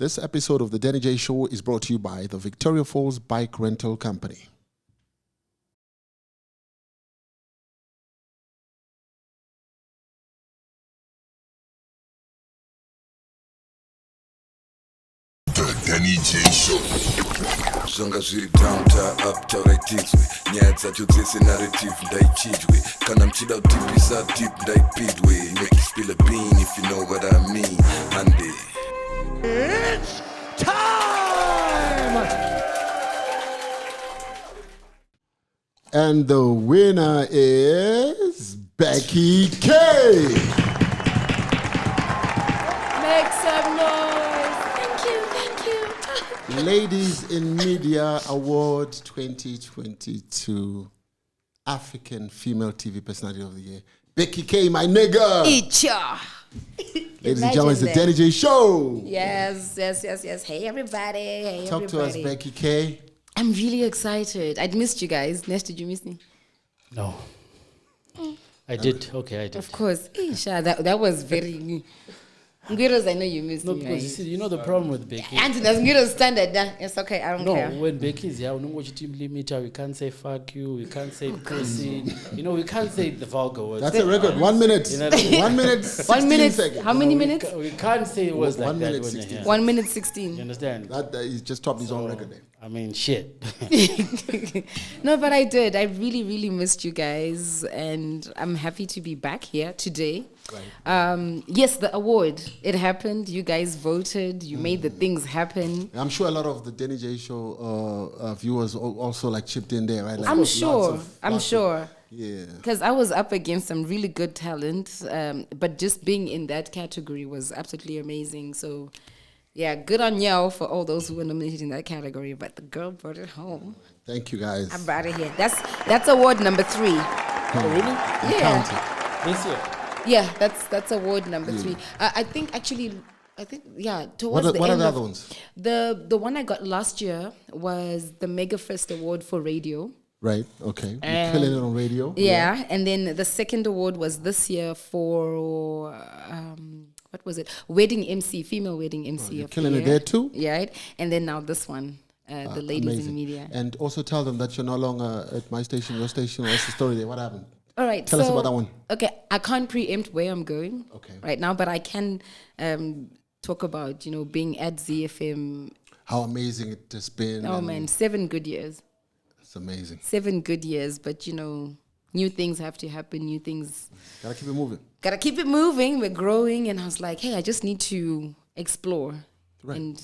This episode of the Denny J Show is brought to you by the Victoria Falls Bike Rental Company. The Denny J Show. Zvanga zviri down ta up tauraitirwe nyaya dzacho dzese narrative ndaichidwe kana mchida kutipisa deep ndaipidwe make you spill a bean if you know what I mean Andy. It's time! And the winner is Becky K. Make some noise. Thank you. Ladies in Media Award 2022 African Female TV Personality of the Year. Becky K, my nigga. Icha. Ladies and gentlemen, it's the Denny J Show. Yes. Hey, everybody. Talk to us, Becky K. I'm really excited. I'd missed you guys. Ness, did you miss me? No. I did. Okay, I did. Of course. Isha, that was very... Nguiros, I know you missed No, me, because right? you see, you know the problem with Becky. And that's Nguiros standard. It's okay, I don't No, care. when Becky is here, we don't watch team limiter. We can't say fuck you. We can't say pussy. You know, we can't say the vulgar words. That's a record. 1 minute. You know, 1 minute, 16 seconds. How many minutes? We can't say words like 1 that minute, when you're 16. here. 1 minute 16. You understand? That he's just topped his own record there. I mean, shit. No, but I did. I really missed you guys, and I'm happy to be back here today. Right. Yes, the award, it happened. You guys voted. You made the things happen. I'm sure a lot of the Denny J Show viewers also like chipped in there, right? Like I'm lots sure. of- Yeah. Because I was up against some really good talent, but just being in that category was absolutely amazing. So, yeah, good on y'all for all those who were nominated in that category. But the girl brought it home. Thank you, guys. I'm out of here. That's award number 3. Oh, really? Yeah, This year? yeah, that's award number 3. I think towards What the are end the of other ones? the one I got last year was the Mega Fest Award for radio. Right. Okay. You're killing it on radio. Yeah, and then the second award was this year for what was it? Wedding MC, female wedding MC. You're of the killing it year. there too. Yeah, right. And then now this one, the ladies Amazing. in media. And also tell them that you're no longer at my station, your station. What's the story there? What happened? All right. Tell us about that one. Okay, I can't preempt where I'm going. Okay. Right now, but I can talk about being at ZFM. How amazing it has been. Oh and man, 7 good years. it's amazing. 7 good years, but new things have to happen. New things. Gotta keep it moving. Gotta keep it moving. We're growing, and I was like, hey, I just need to explore and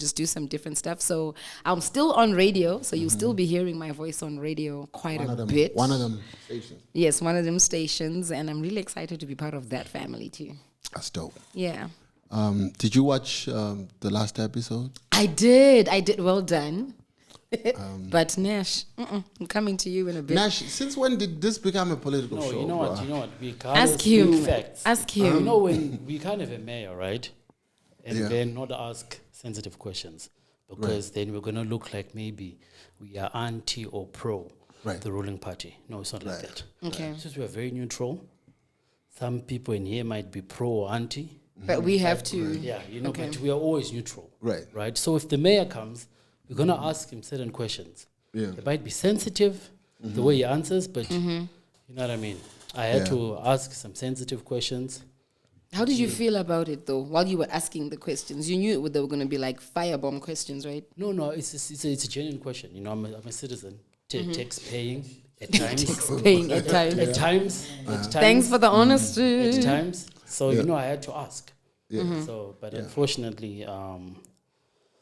just do some different stuff. So I'm still on radio, so you'll still be hearing my voice on radio quite a bit. One of them stations. Yes, one of them stations, and I'm really excited to be part of that family too. That's dope. Yeah, Did you watch the last episode? I did. Well done. But Nash, I'm coming to you in a bit. Nash, since when did this become a political No, show? you know bro? what? You know what? We can't Ask speak him. facts. Ask him. You know when we can't have a mayor, right? And Yeah. then not ask sensitive questions because then we're gonna look like maybe we are anti or pro the ruling party. No, it's not like that. Okay. Since we are very neutral, some people in here might be pro or anti. But we have to. Yeah, but we are always neutral. Right. Right. So if the mayor comes, we're gonna ask him certain questions. Yeah. It might be sensitive the way he answers, but you know what I mean. I had to ask some sensitive questions. How did you feel about it though? While you were asking the questions, you knew they were going to be like firebomb questions, right? No, it's a genuine question. I'm a citizen, tax paying at times. Paying at times. At times. Thanks for the honesty. At times. So I had to ask. Yeah. So, but unfortunately,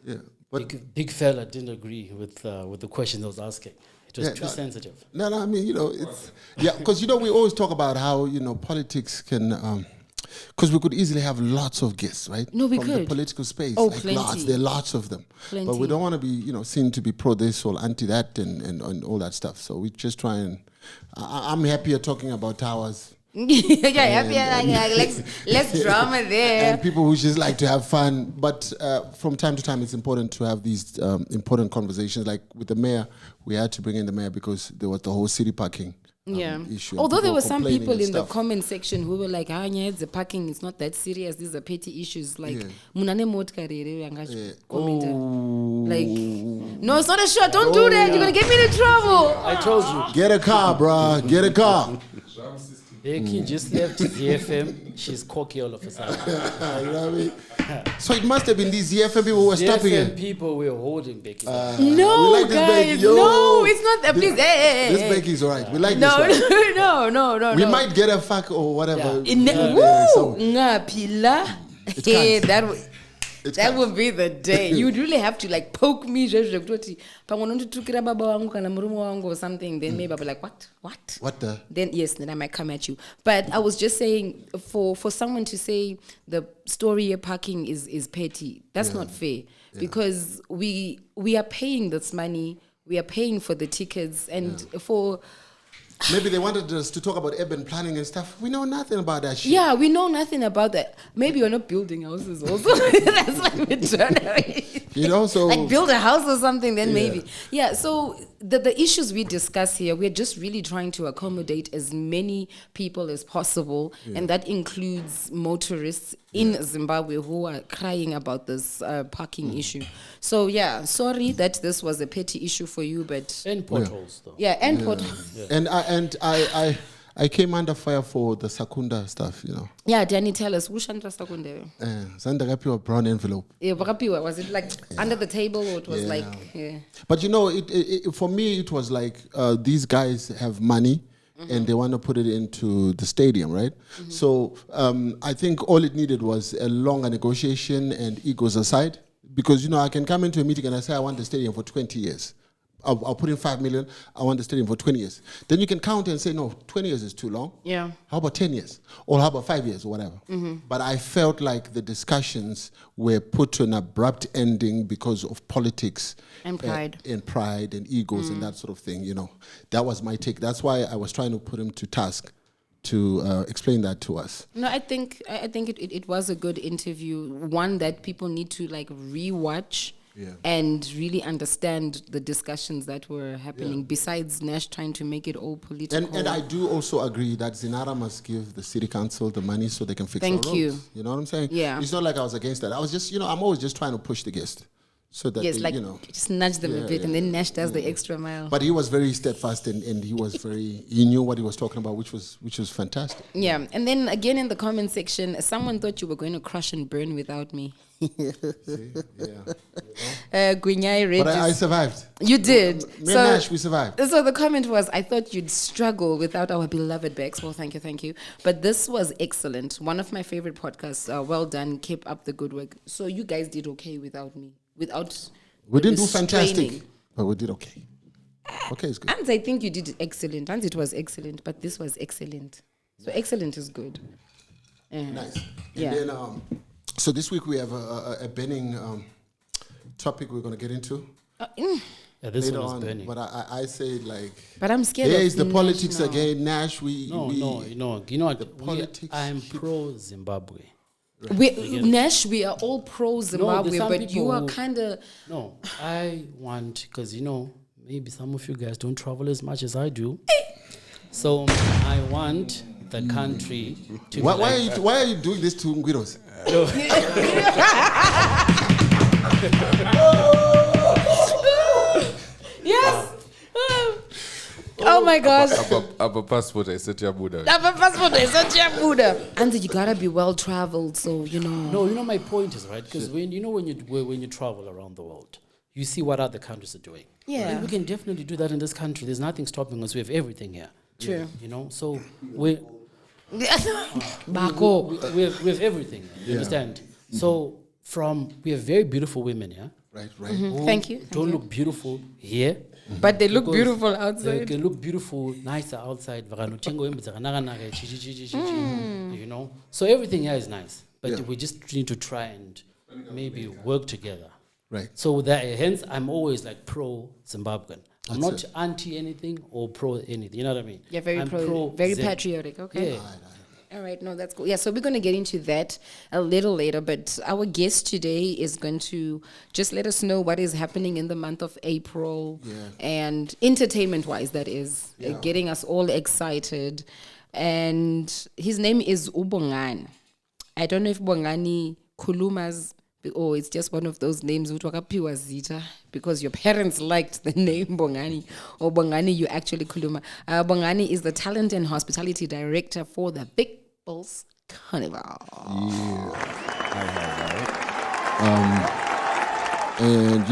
Yeah. But big fella didn't agree with the questions I was asking. It was too sensitive. No, I mean, it's because we always talk about how politics can, because we could easily have lots of guests, right? No, we From could. the political space, Oh, like plenty. lots. There are lots of them, but we Plenty. don't want to be, seen to be pro this or anti that and all that stuff. So we just try and. I'm happier talking about towers. Let's drama there. And people who just like to have fun. But from time to time, it's important to have these important conversations. Like with the mayor, we had to bring in the mayor because there was the whole city parking issue. Although there People were some complaining people and in the stuff. comment section who were like, yeah, the parking is not that serious. These are petty issues. Like, munane motkari re yanga commenter. Like, no, it's not a shot. Don't do that. You're gonna get me into trouble. I told you. Get a car, bruh. Get a car. Becky just left ZFM. She's cocky all of a sudden. You know what I mean? So it must have been these ZFM people who were stopping ZFM it. people were holding Becky. No, like this guys. Becky. Yo. No, it's not that. Please, hey. This Becky's alright. We like No, this one. no. We might get a fuck or whatever. Woo! Ngapila. Hey, can't. that would be the day. You'd really have to like poke me, or something. Then maybe I'll be like, what? What the? Then I might come at you. But I was just saying, for someone to say the story of parking is petty, that's not fair. Because we are paying this money, we are paying for the tickets, and for... Maybe they wanted us to talk about urban planning and stuff. We know nothing about that shit. Yeah, we know nothing about that. Maybe you're not building houses also. That's like maternity. You know, so... Like build a house or something, then maybe. Yeah, so the issues we discuss here, we're just really trying to accommodate as many people as possible. And that includes motorists in Zimbabwe who are crying about this parking issue. So, yeah, sorry that this was a petty issue for you, but... And potholes, though. Yeah, and potholes. Yeah. And I came under fire for the Sakunda stuff, you know. Yeah, Denny, tell us, which Sandra Sakunda? Sandra brown envelope. Yeah, was it like under the table or it was like... Yeah. But you know, it for me, it was like these guys have money and they want to put it into the stadium, right? So I think all it needed was a longer negotiation and egos aside. Because, you know, I can come into a meeting and I say I want the stadium for 20 years. I'll put in 5 million. I want the stadium for 20 years. Then you can count and say, no, 20 years is too long. Yeah. How about 10 years? Or how about 5 years or whatever? But I felt like the discussions were put to an abrupt ending because of politics. And pride. And pride and egos and that sort of thing, you know. That was my take. That's why I was trying to put him to task to explain that to us. No, I think it was a good interview. One that people need to like rewatch. And really understand the discussions that were happening, besides Nash trying to make it all political. And I do also agree that Zinara must give the city council the money so they can fix our roads. Thank you. You know what I'm saying? Yeah. It's not like I was against that. I was just, you know, I'm always just trying to push the guest. So that yes, they, like you know, just nudge them a bit, and then Nash does the extra mile. But he was very steadfast, and he was he knew what he was talking about, which was fantastic. Yeah, and then again in the comment section, someone thought you were going to crush and burn without me. Guinyai But I survived. You did. Me and Nash, we survived. So the comment was, I thought you'd struggle without our beloved Bex. Well, thank you. But this was excellent. One of my favorite podcasts. Well done. Keep up the good work. So you guys did okay without me. We didn't do fantastic, but we did okay. Okay, it's good. And I think you did excellent. And it was excellent, but this was excellent. So excellent is good. Nice. Yeah. And then, so this week we have a burning topic we're going to get into. Yeah, this later one is on, burning. but I say like. But I'm scared. There's the politics again, Nash. No. You know what? Politics. I'm pro Zimbabwe. Right. Nash, we are all pro Zimbabwe, but you are kind of... No, I want, because, you know, maybe some of you guys don't travel as much as I do. So I want the country to why are you doing this to Nguiros? Yes! Oh my gosh. I have a passport, I set your Buddha. And you gotta be well traveled, so you know. No, you know my point is right, because when you travel around the world, you see what other countries are doing. Yeah. And we can definitely do that in this country. There's nothing stopping us. We have everything here. True. You know, so we Bako. we have everything. You understand? So we have very beautiful women here. Right. Thank you. Don't look beautiful here. But they look Because beautiful They outside. can look beautiful, nicer outside. You know? So everything here is nice. But we just need to try and maybe work together. Right. So hence I'm always like pro Zimbabwean. I'm That's not anti anything or pro anything. You know what I mean? Yeah, very I'm pro, very Zim. patriotic. Okay. Yeah. All right, no, that's cool. Yeah, so we're going to get into that a little later, but our guest today is going to just let us know what is happening in the month of April and entertainment-wise, that is, getting us all excited. And his name is Ubongani. I don't know if Bongani Kulumas or it's just one of those names because your parents liked the name Bongani, or Bongani you actually Kuluma. Bongani is the talent and hospitality director for the Big Bulls Carnival. Yeah. And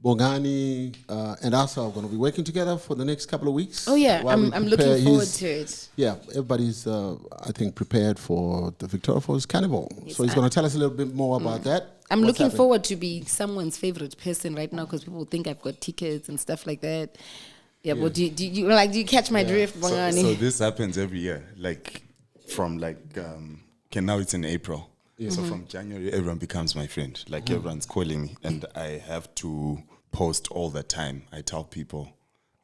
Bongani and us are going to be working together for the next couple of weeks. Oh yeah, I'm looking forward to it. Yeah, everybody's I think prepared for the Victoria Falls Carnival. Yes, so he's going to tell us a little bit more about that. I'm looking forward to be someone's favorite person right now because people think I've got tickets and stuff like that. Yeah, but do you catch my drift, Bongani? So this happens every year, from now it's in April. Yeah. So from January, everyone becomes my friend. Everyone's calling me, and I have to post all the time. I tell people,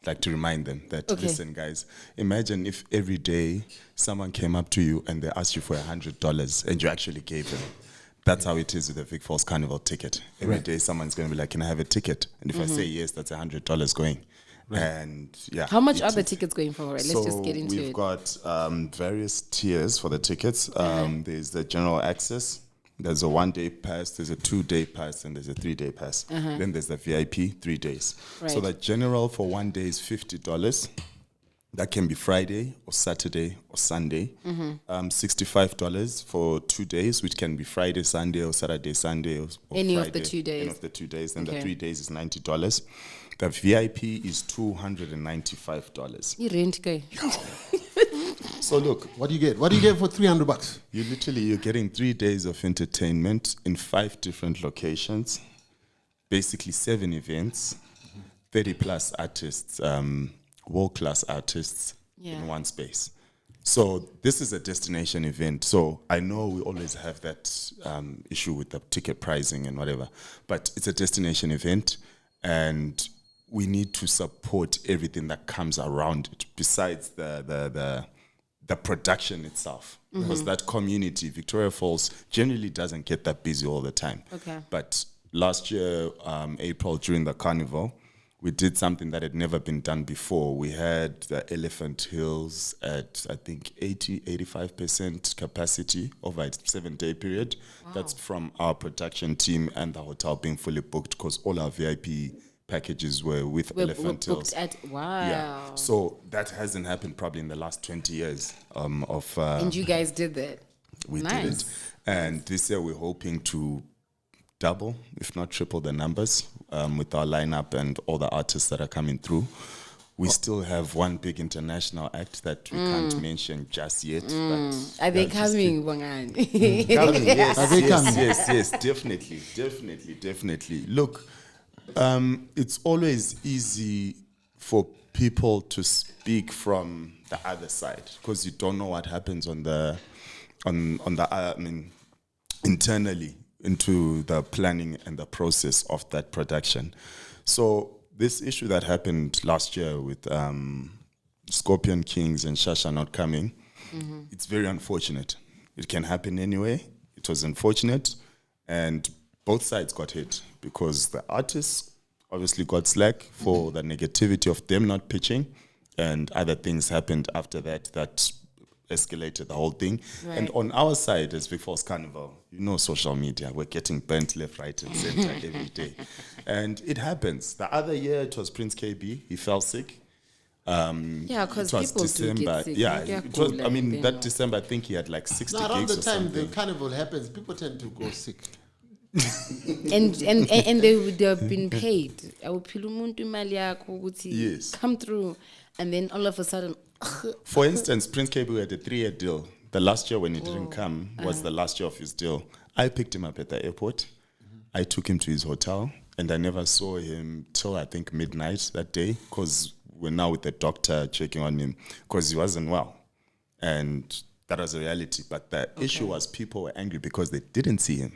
to remind them that, listen, guys, imagine if every day someone came up to you and they asked you for $100 and you actually gave them. That's how it is with the Vic Falls Carnival ticket. Every day someone's going to be like, can I have a ticket? And if I say yes, that's $100 going. Right. And how much are the tickets going for? Right? Let's just get into it. We've got various tiers for the tickets. There's the general access. There's a 1-day pass, there's a 2-day pass, and there's a 3-day pass. Then there's the VIP, 3 days. Right. So the general for 1 day is $50. That can be Friday or Saturday or Sunday. $65 for 2 days, which can be Friday, Sunday, or Saturday, Sunday, or any Friday, of the 2 days. Any of the 2 days. Then the 3 days is $90. The VIP is $295. So look, what do you get? What do you get for $300? You're getting 3 days of entertainment in 5 different locations, basically 7 events, 30 plus artists, world-class artists in one space. So this is a destination event. So I know we always have that issue with the ticket pricing and whatever, but it's a destination event, and we need to support everything that comes around it besides the production itself. Because that community, Victoria Falls, generally doesn't get that busy all the time. Okay. But last year, April, during the carnival, we did something that had never been done before. We had the Elephant Hills at, I think, 85% capacity over a 7-day period. Wow. That's from our production team and the hotel being fully booked because all our VIP packages were with Elephant Hills. Wow. Yeah. So that hasn't happened probably in the last 20 years. And you guys did that. We did it. And this year we're hoping to double, if not triple the numbers with our lineup and all the artists that are coming through. We still have one big international act that we can't mention just yet. But are they coming, Bongani? Yes, definitely. Look, it's always easy for people to speak from the other side because you don't know what happens internally into the planning and the process of that production. So this issue that happened last year with Scorpion Kings and Shasha not coming, it's very unfortunate. It can happen anyway. It was unfortunate, and both sides got hit because the artists obviously got slack for the negativity of them not pitching, and other things happened after that escalated the whole thing. Right. And on our side, as Vic Falls Carnival, social media, we're getting burnt left, right, and center every day. And it happens. The other year, it was Prince KB. He fell sick. Because people December. Do get sick. Yeah, it was, that December, I think he had 60 gigs around the or time something. the carnival happens, people tend to go sick. and they have been paid. Yes. Come through, and then all of a sudden. For instance, Prince KB had a 3-year deal. The last year when he didn't come was the last year of his deal. I picked him up at the airport. I took him to his hotel, and I never saw him till I think midnight that day because we're now with the doctor checking on him because he wasn't well. And that was a reality. But the issue was people were angry because they didn't see him.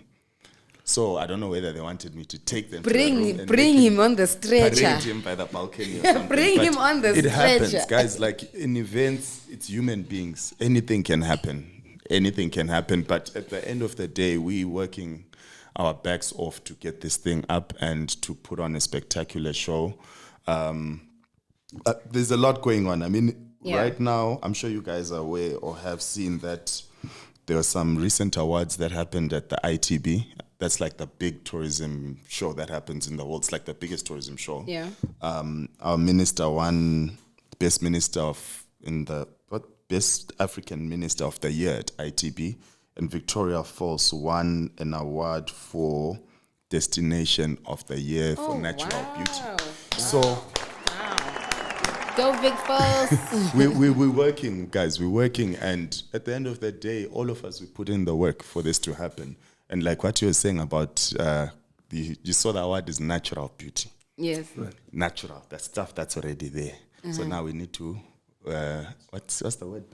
So I don't know whether they wanted me to take them. Bring him on the stretcher. Parade him by the balcony or something. Bring But him on the it happens, stretcher. guys. Like in events, it's human beings. Anything can happen. Anything can happen. But at the end of the day, we working our backs off to get this thing up and to put on a spectacular show. There's a lot going on. I mean, right now, I'm sure you guys are aware or have seen that there were some recent awards that happened at the ITB. That's like the big tourism show that happens in the world. It's like the biggest tourism show. Yeah. Our minister won best African Minister of the Year at ITB, and Victoria Falls won an award for Destination of the Year for Natural Beauty. So. Go Vic Falls. We're working, guys. We're working, and at the end of the day, all of us we put in the work for this to happen. And like what you were saying about, you saw the award is natural beauty. Yes. Right. Natural, that stuff that's already there. So now we need to, what's the word?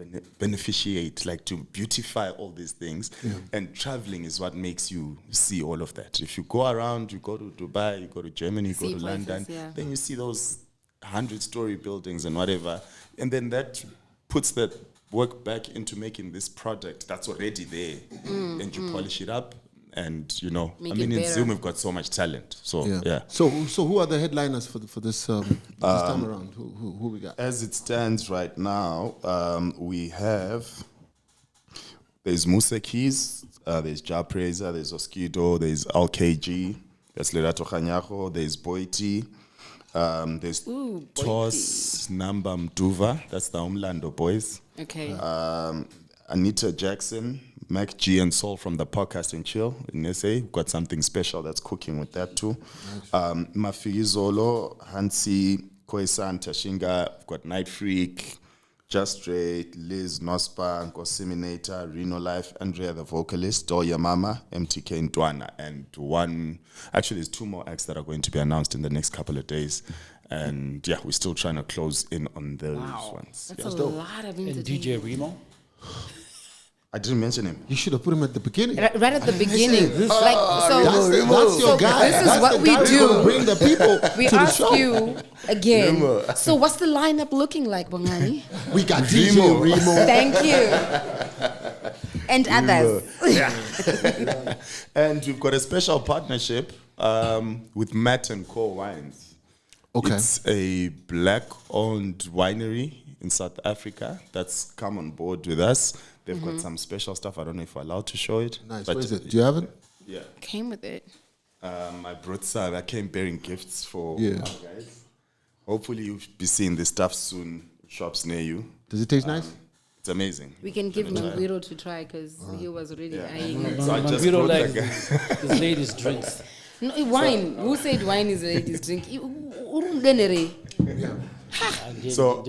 Beneficiate, like to beautify all these things. Yeah. And traveling is what makes you see all of that. If you go around, you go to Dubai, you go to Germany, you go to London, then you see those 100-story buildings and whatever, and then that puts that work back into making this product that's already there, and you polish it up, and in Zoom we've got so much talent. So So who are the headliners for this time around? Who we got? As it stands right now, there's Musa Keys, there's Ja Praiser, there's Oskido, there's LKG, there's Lerato Khanyago, there's Boiti. There's Tos Namba Mduva, that's the Umlando boys. Okay. Anita Jackson, Mac G and Soul from the Podcast and Chill in SA. We've got something special that's cooking with that too. Mafia Zolo, Hansi, Koisan, Tashinga. We've got Night Freak, Just Straight, Liz, Nospa, Nkosiminator, Reno Life, Andrea the vocalist, Doya Mama, MTK and Dwana. And there's 2 more acts that are going to be announced in the next couple of days. And we're still trying to close in on those ones. That's a lot of entertainment. And DJ Remo? I didn't mention him. You should have put him at the beginning. Right at the beginning. That's your guy. This is what we do. Bring the people We to the ask show. you again. So what's the lineup looking like, Bongani? We got DJ Remo. Thank you. And others. And we've got a special partnership with Matt & Co. Wines. Okay. It's a black-owned winery in South Africa that's come on board with us. They've got some special stuff. I don't know if we're allowed to show it. Nice. But Where is it? Do you have it? Yeah. Came with it. I brought some. I came bearing gifts for our guys. Hopefully you'll be seeing this stuff soon. Shops near you. Does it taste nice? It's amazing. We can give Mangwiro to try because he was already eyeing it. So I just Mangwiro brought likes like his ladies' drinks. No, wine. Who said wine is a lady's drink? So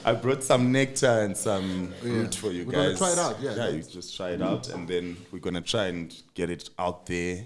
I brought some nectar and some fruit for you guys. We're gonna try it out. Yeah, you just try it out, and then we're gonna try and get it out there.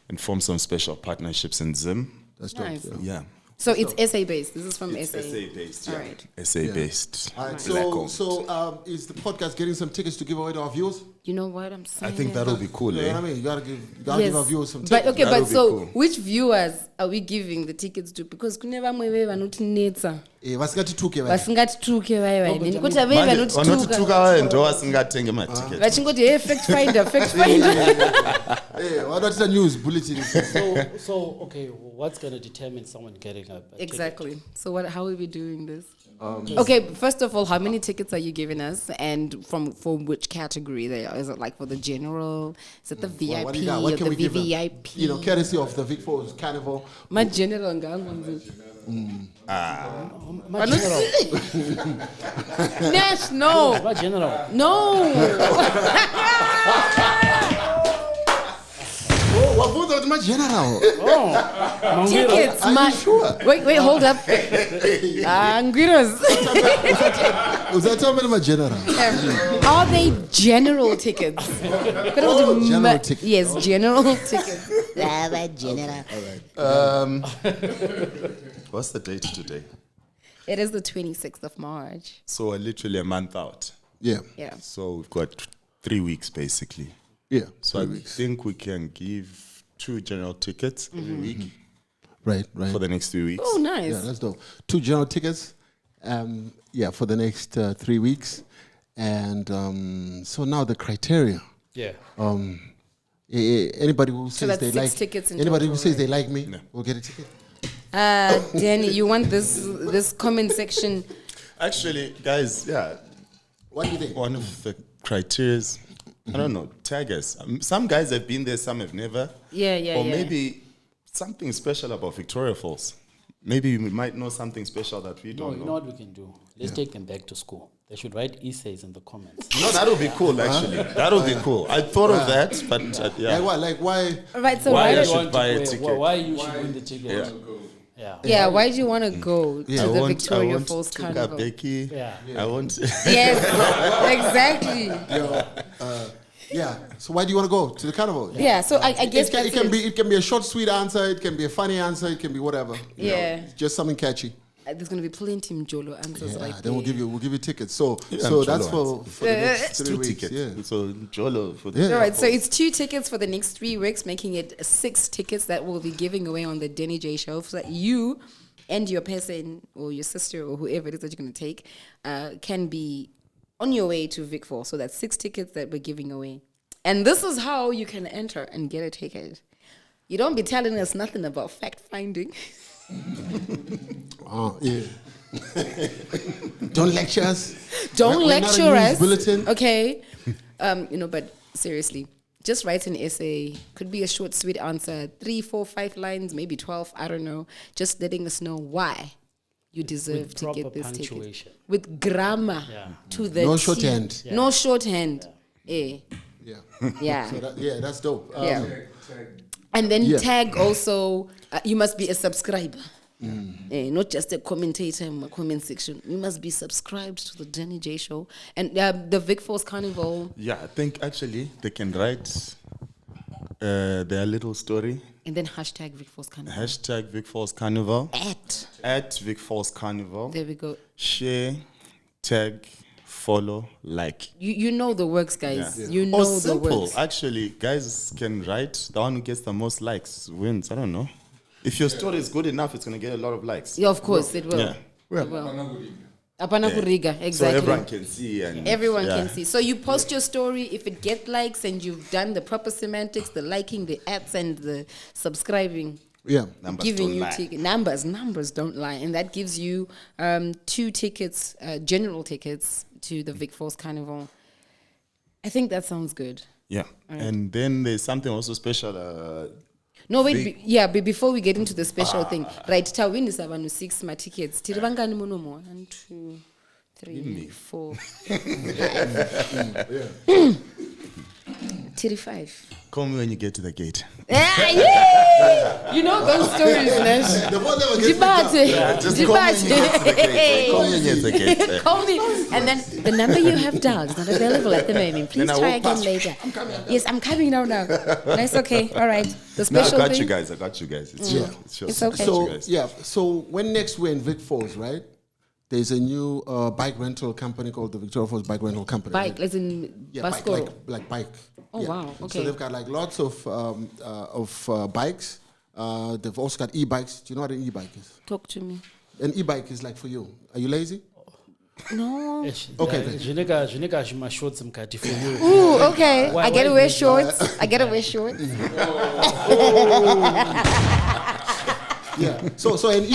And form some special partnerships in Zim. That's dope. Nice. Yeah. So it's SA based. This is from It's SA. SA based. Yeah. All right. SA based. All right. Black-owned. So is the podcast getting some tickets to give away to our viewers? You know what I'm saying? I think that'll be cool, You know eh? what I mean? You gotta give our viewers some But tickets. okay, That'll but be so cool. which viewers are we giving the tickets to? Because kuneva mwewe vanothinetsa Vasingathi 2K. vasingatituke vaye vainini kuti avei Manje, vanotituka vanotituka vaye ndo vasingatenge matiketi. vachingoti hey fact finder Hey, why not the news bulletin? So okay, what's going to determine someone getting a ticket? Exactly. So how are we doing this? Okay, first of all, how many tickets are you giving us, and from which category they are? Is it like for the general? Is it the VIP What do you got? What can or we the give them? VVIP? You know, courtesy of the Vic Falls Carnival. My general ngangonzi. My general. Nash, no, My general. What was my general? Tickets. Are you sure? Wait, hold up. Anguiros. Was that talking my general? Are they general tickets? General tickets. Yes, general tickets. General. What's the date today? It is the 26th of March. So we're literally a month out. Yeah. Yeah. So we've got 3 weeks basically. Yeah. So I think we can give 2 general tickets every week Right. for the next 3 weeks. Oh, nice. Yeah, that's dope. 2 general tickets, for the next 3 weeks. And so now the criteria. Yeah. Anybody who says that's they 6 like tickets in anybody total, who says right? they like me will get a ticket. Denny, you want this comment section? Actually, guys, yeah, What do you think? one of the criteria, I don't know, tag us. Some guys have been there, some have never. Yeah. Or maybe something special about Victoria Falls. Maybe we might know something special that we No, don't you know know. what we can do? Let's take them back to school. They should write essays in the comments. No, that would be cool, actually. That would be cool. I thought of that, but yeah. Like what? Like why? Right. So Why you why? should want to buy a why- ticket. Why you should win the ticket? Yeah. Yeah. Why do you want to go to Yeah. the I Victoria want Falls to Carnival? Becky. Yeah. I want. Yes, exactly. Yeah. So why do you want to go to the carnival? Yeah. So I guess It can be a short, sweet answer. It can be a funny answer. It can be whatever. You know, Yeah. just something catchy. There's gonna be plenty of Jolo answers Yeah. right Then there. we'll give you tickets. So Yeah, that's Jolo for the next 3 2 weeks. tickets. Yeah. So Jolo for the. Yeah. All right, so it's 2 tickets for the next 3 weeks, making it 6 tickets that we'll be giving away on the Denny J show, so that you and your person or your sister or whoever it is that you're going to take can be on your way to Vic Falls. So that's 6 tickets that we're giving away. And this is how you can enter and get a ticket. You don't be telling us nothing about fact finding. Yeah. Don't lecture us. Don't We're not a lecture news us. bulletin. Okay. But seriously, just write an essay. Could be a short, sweet answer. 3, 4, 5 lines, maybe 12. I don't know. Just letting us know why you deserve With to proper get this ticket. punctuation. With grammar to the No T. shorthand. Yeah. No shorthand. Yeah. Yeah. Yeah. So that's dope. Yeah. And then Yeah. tag also, you must be a subscriber. Not just a commentator in my comment section. You must be subscribed to the Denny J show. And the Vic Falls Carnival. Yeah, I think actually they can write their little story. And then hashtag Vic Falls Carnival. Hashtag Vic Falls Carnival. At. Vic Falls Carnival. There we go. Share, tag, follow, like. You know the works, guys. Yeah. You Or know the simple. works. Actually, guys can write. The one who gets the most likes wins. I don't know. If your story is good enough, it's going to get a lot of likes. Yeah, of course, it will. Yeah. It will. Apana kuriga, So exactly. everyone can see. And Everyone yeah. can see. So you post your story. If it get likes and you've done the proper semantics, the liking, the ads, and the subscribing, Yeah. Numbers giving don't you lie. tickets. Numbers don't lie, and that gives you 2 tickets, general tickets to the Vic Falls Carnival. I think that sounds good. Yeah. And then there's something also special. No, wait, before we get into the special thing, right? Tawin is about 6 my tickets. Tiribangani monomo. 1, 2, 3, 4, 5. 35. Call me when you get to the gate. You know those stories, Nash. The one that will get picked up. Just call me when you get to the gate. Call me when you get to the gate. Call me, and then the number you have dialed is not available at the moment. Please Then I try walk again past. later. Yes, I'm coming now. That's okay. All right. The No, I special got thing. you guys. It's sure. It's okay. So you guys. so when next we're in Vic Falls, right? There's a new bike rental company called the Victoria Falls Bike Rental Company. Bike, right? as in Yeah, Basco. like bike. Oh, wow, So okay. they've got like lots of bikes. They've also got e-bikes. Do you know what an e-bike is? Talk to me. An e-bike is like for you. Are you lazy? No. Okay, then. Zvineka zvimashorts mukati for you. Ooh, okay. Why- I get to why wear is it- shorts. I get to wear shorts. Yeah. So an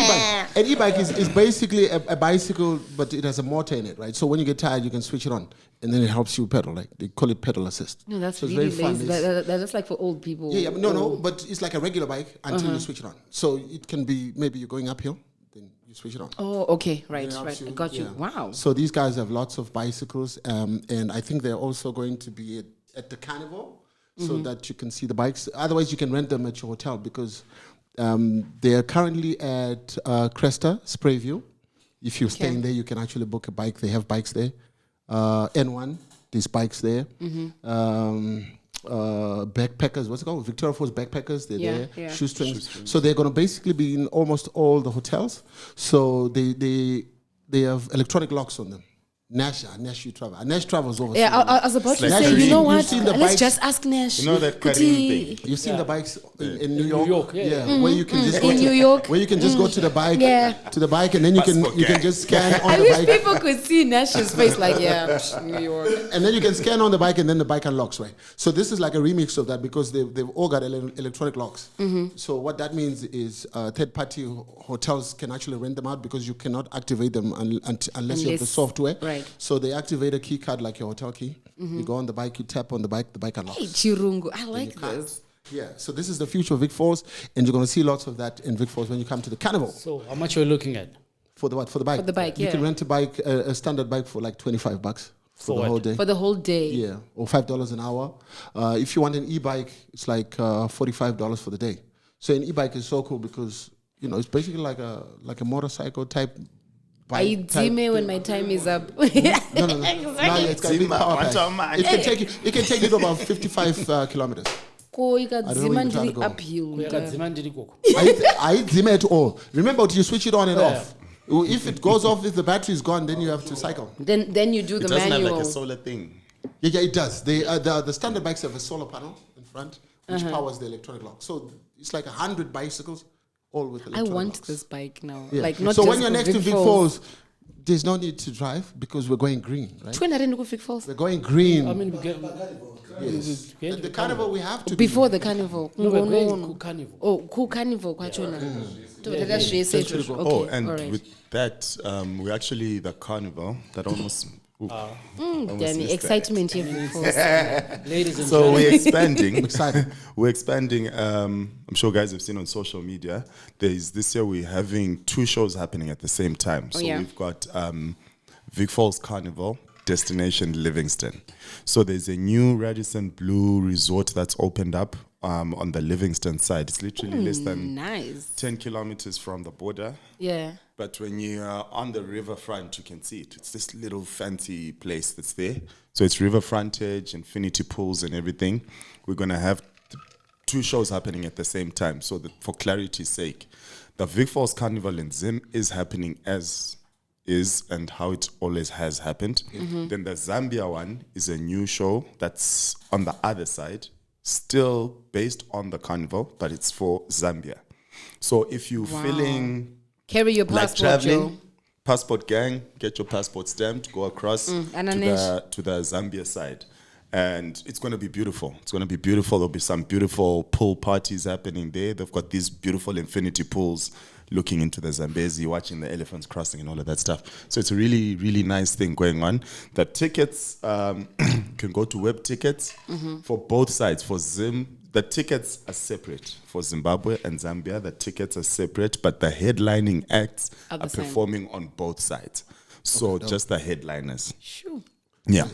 e-bike is basically a bicycle, but it has a motor in it, right? So when you get tired, you can switch it on, and then it helps you pedal. Like they call it pedal assist. No, that's So it's really very fun. lazy. It's- That's like for old people. Yeah, no, but it's like a regular bike until you switch it on. So it can be maybe you're going uphill, then you switch it on. Oh, okay. Right, It helps right. I you, got you. yeah. Wow. So these guys have lots of bicycles, and I think they're also going to be at the carnival so that you can see the bikes. Otherwise, you can rent them at your hotel because they are currently at Cresta, Sprayview. If you're staying there, you can actually book a bike. They have bikes there. N1, there's bikes there. Backpackers, what's it called? Victoria Falls Backpackers, they're Yeah, there. yeah. Shoestrings. So they're going to basically be in almost all the hotels. So they have electronic locks on them. Nash you travel. Nash travels overseas. Yeah, I was about to like say, you Kareem. know You've what? seen the Let's bikes- just ask Nash. You know that Kareem Kuti- thing? You've seen the bikes in New New York, York, yeah. where you can just go In to, New York. where you can just go to the bike, Yeah. to the bike, and then you Passport can gang. just scan on I the wish bike, people could see Nash's face, like, yeah, New York. and then you can scan on the bike, and then the bike unlocks, right? So this is like a remix of that because they've all got electronic locks. So what that means is third-party hotels can actually rent them out because you cannot activate them unless you have the Unless- software. right. So they activate a key card like your hotel key. You go on the bike, you tap on the bike unlocks. Hey, Chirungu, I like this. Yeah, so this is the future of Vic Falls, and you're going to see lots of that in Vic Falls when you come to the Carnival. So how much are you looking at? For the what? For the bike. For the bike, You yeah. can rent a bike, a standard bike for like $25 for For the what? whole day. For the whole day. Yeah, or $5 an hour. If you want an e-bike, it's like $45 for the day. So an e-bike is so cool because it's basically like a motorcycle type I bike. dime when my time is up. No. Now it's got a big Zima, power what pack. a man. It can take you to about 55 kilometers. Ko I don't know where ikadzima you're trying to ndiri go. uphill. Kuyakadzima ndiri koko. I dim at all. Remember, you switch it on and off. If it goes off, if the battery is gone, then you have to cycle. Then you do It the doesn't have manual. like a solar thing. Yeah, it does. The standard bikes have a solar panel in front, which powers the electronic lock. So it's like 100 bicycles, all with I electronic want locks. this bike now. Yeah. Like not so just when you're for next to Vic Falls, there's no need to drive because we're going green, right? Twendari Vic Falls. We're going green. I mean, we get, Yes. we At the carnival, we have to Before the carnival. No, we're going Ngono. to Carnival. Oh, cool carnival kwachona. Okay, Oh, and all right. with that, we actually, the carnival, that almost... ooh, almost Danny, missed that. excitement here. Vic Falls. Ladies and So gentlemen. we're expanding. excited. We're expanding. I'm sure guys have seen on social media. This year we're having 2 shows happening at the same time. So yeah. we've got Vic Falls Carnival, destination Livingston. So there's a new Radisson Blue resort that's opened up on the Livingston side. It's literally less than Nice. 10 kilometers from the border. Yeah. But when you are on the riverfront, you can see it. It's this little fancy place that's there. So it's river frontage, infinity pools and everything. We're going to have 2 shows happening at the same time. So that for clarity's sake, the Vic Falls Carnival in Zim is happening as is and how it always has happened. Then the Zambia one is a new show that's on the other side, still based on the carnival, but it's for Zambia. So if you're feeling Carry your like passport, traveling, Joe. passport gang, get your passport stamped, go across to the Zambia side. And it's going to be beautiful. It's going to be beautiful. There'll be some beautiful pool parties happening there. They've got these beautiful infinity pools looking into the Zambezi, watching the elephants crossing and all of that stuff. So it's a really, really nice thing going on. The tickets, can go to web tickets for both sides. For Zim, the tickets are separate. For Zimbabwe and Zambia, the tickets are separate, but the headlining acts Are the are same. performing on both sides. So just the headliners. Sure. Yeah.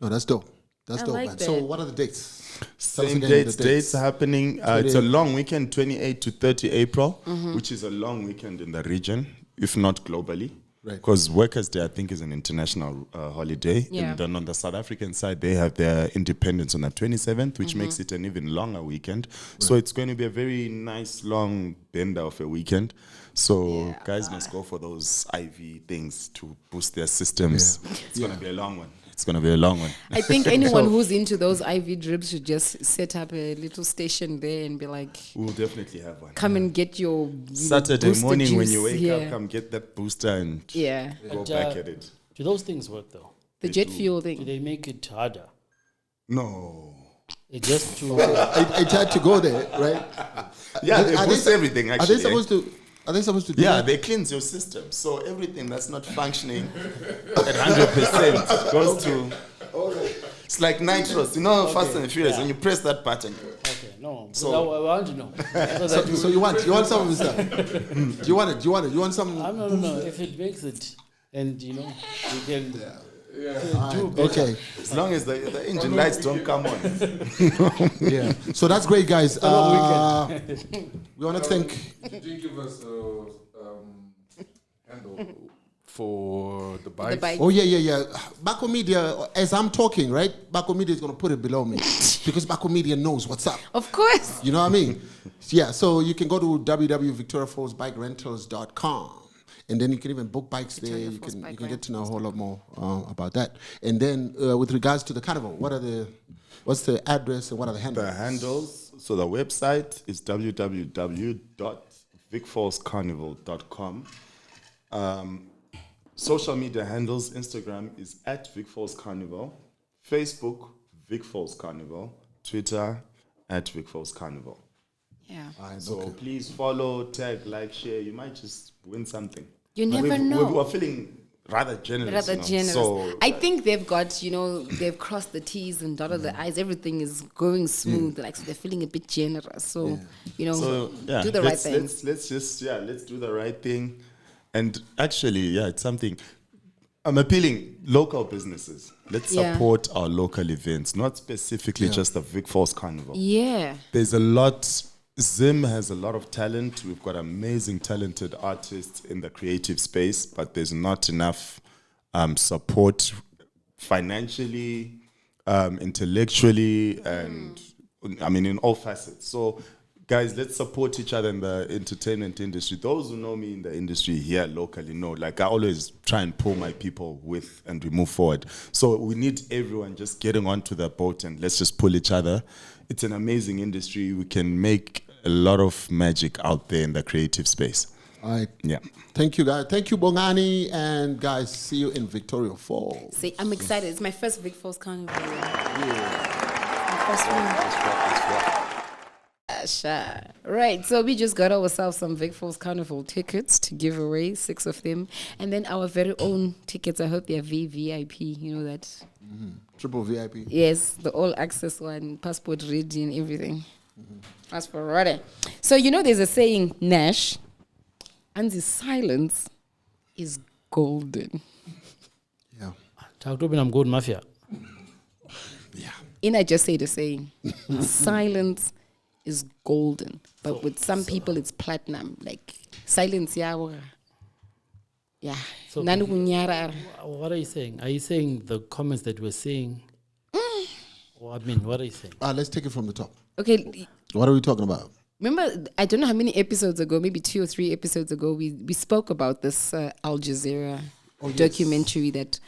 No, that's dope. That's I dope, like man. So that. what are the dates? Tell us Same again dates. the Dates are happening. It's a 28. long weekend, 28 to 30 April, which is a long weekend in the region, if not globally. Right. Because Workers' Day, I think, is an international holiday. Yeah. And then on the South African side, they have their independence on the 27th, which makes it an even longer weekend. So it's going to be a very nice, long bender of a weekend. So guys must go for those IV things to boost their systems. It's going to be a long one. It's going to be a long one. I think anyone who's into those IV drips should just set up a little station there and be like, We'll definitely have one. come and get your Saturday booster morning when juice you wake here. up, come get that booster and Yeah. go And, back at it. Do those things work though? The jet fuel Do thing. they make it harder? No. It just to I tried to go there, right? Yeah, they Are boost everything Are actually. they supposed to? Are they supposed to do Yeah, that? they cleanse your system. So everything that's not functioning at 100% goes to. It's like nitros, you know, Fast and Furious. When you press that button, okay, no. So- So I want to know. So that So you want some of this stuff? Do you want it? Do you want it? You want some? no. If it makes it, and you know, you can do better. Okay. as long as the engine lights don't come on. Yeah. So that's great, guys. long We want to thank. Did you give us a handle for the bike? The bike. Oh yeah. Bako Media. As I'm talking, right? Bako Media is gonna put it below me because Bako Media knows what's up. Of course. You know what I mean? Yeah. So you can go to www.victoriafallsbikerentals.com. And then you can even book bikes there. Victoria You Falls can Bike get Ride. to know a whole lot more about that. And then with regards to the carnival, what's the address and what are the handles? The handles. So the website is www.vicfallscarnival.com. Social media handles, Instagram is @VicFallsCarnival, Facebook, Vic Falls Carnival, Twitter, @VicFallsCarnival. Yeah. So please follow, tag, like, share. You might just win something. You never know. We're feeling rather generous. Rather you know. generous. So I think they've got, they've crossed the T's and dotted the I's. Everything is going smooth. Like, so they're feeling a bit generous. So, So yeah, do the right thing. Let's do the right thing. And actually, it's something. I'm appealing local businesses. Let's support our local events, not specifically just the Vic Falls Carnival. Yeah. There's a lot. Zim has a lot of talent. We've got amazing, talented artists in the creative space, but there's not enough support financially, intellectually, and in all facets. So, guys, let's support each other in the entertainment industry. Those who know me in the industry here locally know, like, I always try and pull my people with and we move forward. So we need everyone just getting onto the boat and let's just pull each other. It's an amazing industry. We can make a lot of magic out there in the creative space. All right. Yeah. Thank you, guys. Thank you, Bongani. And guys, see you in Victoria Falls. See, I'm excited. It's my first Vic Falls Carnival. My first one. Sure. Right, so we just got ourselves some Vic Falls Carnival tickets to give away, 6 of them. And then our very own tickets, I hope they are VIP, you know that? Triple VIP. Yes, the all access one, passport ready and everything. Passport ready. So, there's a saying, Nash, and the silence is golden. Yeah. Talk to me, I'm good, Mafia. Yeah. And I just say the saying, silence is golden. But with some people, it's platinum. Like, silence, yeah. So Nanu kunyara. What are you saying? Are you saying the comments that we're seeing? What are you saying? Let's take it from the top. Okay, What are we talking about? remember, I don't know how many episodes ago, maybe 2 or 3 episodes ago, we spoke about this Al Jazeera documentary that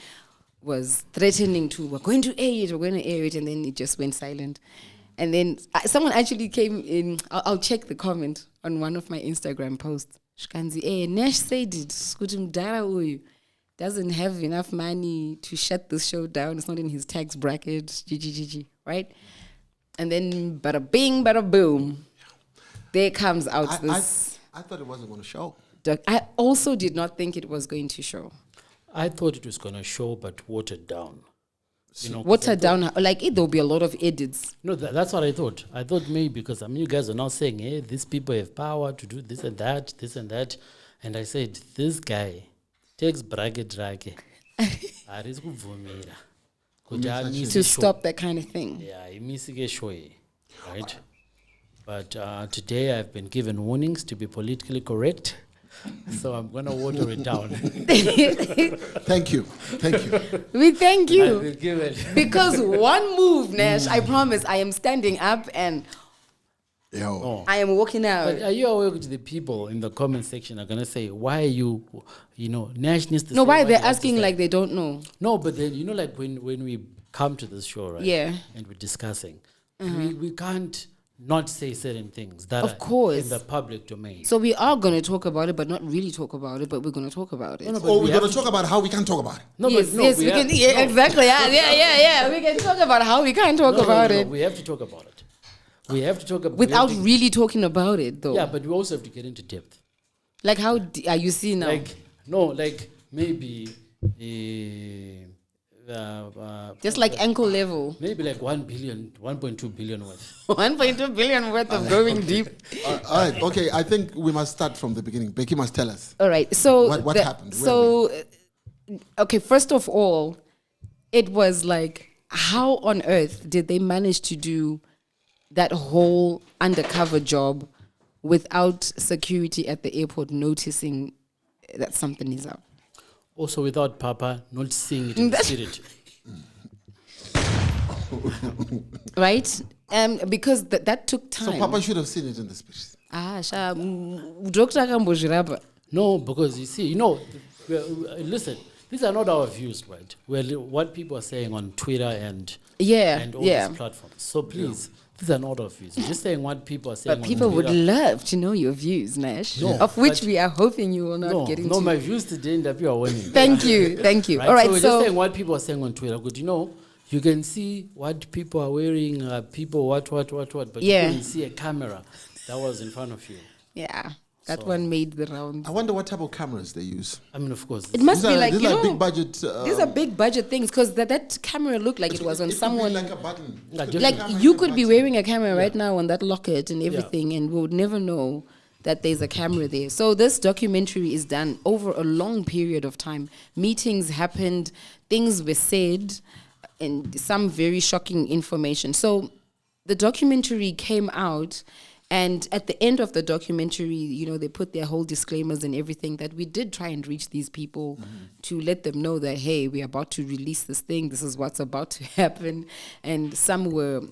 was threatening to, we're going to air it, and then it just went silent. And then someone actually came in, I'll check the comment on one of my Instagram posts. Shkanzi, Nash said it, Skuti Mdara uyu doesn't have enough money to shut this show down. It's not in his tax bracket, GGGG, right? And then bada bing, bada boom. There comes out this. I thought it wasn't going to show. I also did not think it was going to show. I thought it was going to show, but watered down. Watered down, like there'll be a lot of edits. No, that's what I thought. I thought maybe because you guys are now saying, hey, these people have power to do this and that. And I said, this guy takes bracket To stop that kind of thing. Yeah, right? But today I've been given warnings to be politically correct. So I'm going to water it down. Thank you. We thank I've you. been given. Because one move, Nash, I promise, I am standing up and Yo. I am walking out. But are you aware that the people in the comment section are going to say, why are you, Nash needs to No, say why what they're he has to asking say. like they don't know. No, but then, like when we come to this show, right? Yeah. And we're discussing, we can't not say certain things that Of are course. in the public domain. So we are going to talk about it, but not really talk about it, but we're going to talk about it. No, but Or we we're have going to talk about how we can talk about it. No, yes, but no, yes, we can. Yeah, exactly. Yeah. We can talk about how we can't talk about it We have to talk about it. We have to talk about without really talking about it, though. Yeah, but we also have to get into depth. Like how are you seeing now? Like maybe Just like ankle level. maybe like 1 billion, 1.2 billion worth. 1.2 billion worth of going deep. All right. Okay. I think we must start from the beginning. Becky must tell us. All right. So What happened? Where So, okay. First of all, it was like, how on earth did they manage to do that whole undercover job without security at the airport noticing that something is up? Also without Papa not seeing it in the spirit. Right? Because that took time. So Papa should have seen it in the speech. Dr. Kambojiraba. No, because you see, listen, these are not our views, right? What people are saying on Twitter and all these platforms. So please, these are not our views. We're just saying what people are saying. But on people would Twitter. love to know your views, Nash. No, of which but- we are hoping you will not get into. No, my views today end up you are winning. Thank you. Right? All right, so we're so just saying what people are saying on Twitter. Good, you can see what people are wearing, people what, but you couldn't see a camera that was in front of you. yeah, that one made the rounds. I wonder what type of cameras they use. I mean, of course. It must These be are- like, these you are know, big budget. these are big budget things because that camera looked like it was on It could be someone. like a button. Yeah, It could be Like a camera you with a could be button. wearing a camera right now on that locket and everything, and we would never know that there's a camera there. So this documentary is done over a long period of time. Meetings happened, things were said, and some very shocking information. So the documentary came out, and at the end of the documentary, they put their whole disclaimers and everything that we did try and reach these people to let them know that, hey, we're about to release this thing. This is what's about to happen. And some were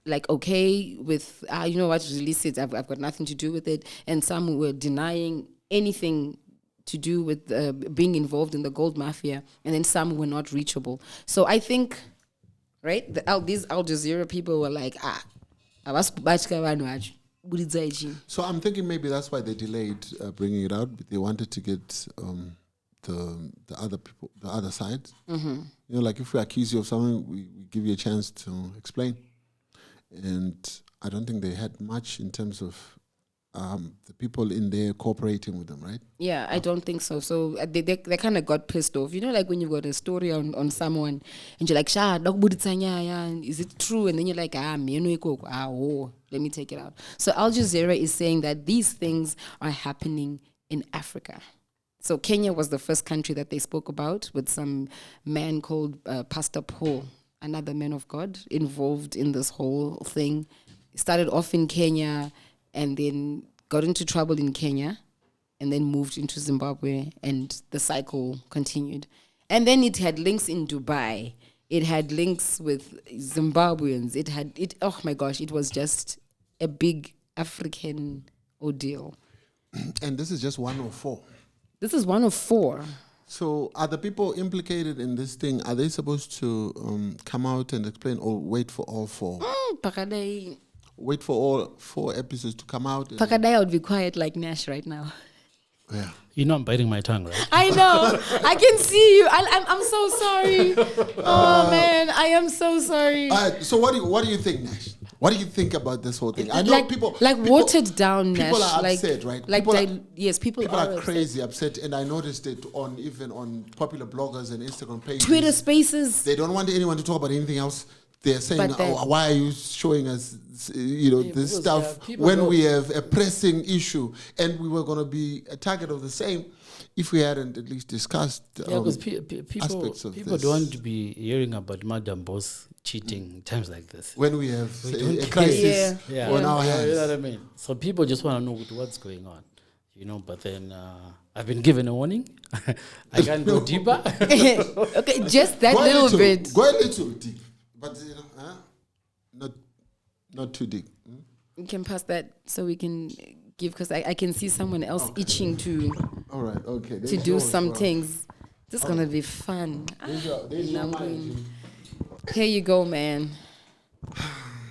like, okay with, you know what, release it. I've got nothing to do with it. And some were denying anything to do with being involved in the gold mafia. And then some were not reachable. So I think, right, these Al Jazeera people were like, So I'm thinking maybe that's why they delayed bringing it out. They wanted to get the other people, the other side. Mm-hmm. Like if we accuse you of something, we give you a chance to explain. And I don't think they had much in terms of the people in there cooperating with them, right? Yeah, I don't think so. So they kind of got pissed off. Like when you got a story on someone and you're like, is it true? And then you're like, let me take it out. So Al Jazeera is saying that these things are happening in Africa. So Kenya was the first country that they spoke about, with some man called Pastor Paul, another man of God, involved in this whole thing. Started off in Kenya and then got into trouble in Kenya and then moved into Zimbabwe, and the cycle continued. And then it had links in Dubai. It had links with Zimbabweans. Oh my gosh, it was just a big African ordeal. And this is just one of four. This is one of four. So are the people implicated in this thing, are they supposed to come out and explain, or wait for all four? Pakadai. Wait for all 4 episodes to come out? Pakadai, I would be quiet like Nash right now. Yeah. I'm biting my tongue, right? I know. I can see you. I'm so sorry. Oh man, I am so sorry. So what do you think, Nash? What do you think about this whole thing? I know people watered down. People Nash. are upset, right? Like people are are crazy upset, and I noticed it even on popular bloggers and Instagram pages. Twitter Spaces. They don't want anyone to talk about anything else. They're saying, why are you showing us, this stuff when we have a pressing issue, and we were going to be a target of the same if we hadn't at least discussed because aspects of people this. don't want to be hearing about Madam Boss cheating times like this. When we have a care. crisis on our hands. You know what I mean? So people just want to know what's going on, but then I've been given a warning. I can't go deeper. Okay, just that little bit. Go a little deep. But not too deep. You can pass that so we can give, because I can see someone else itching to. All right, okay. To do some things. This is gonna be fun. Here you go, man.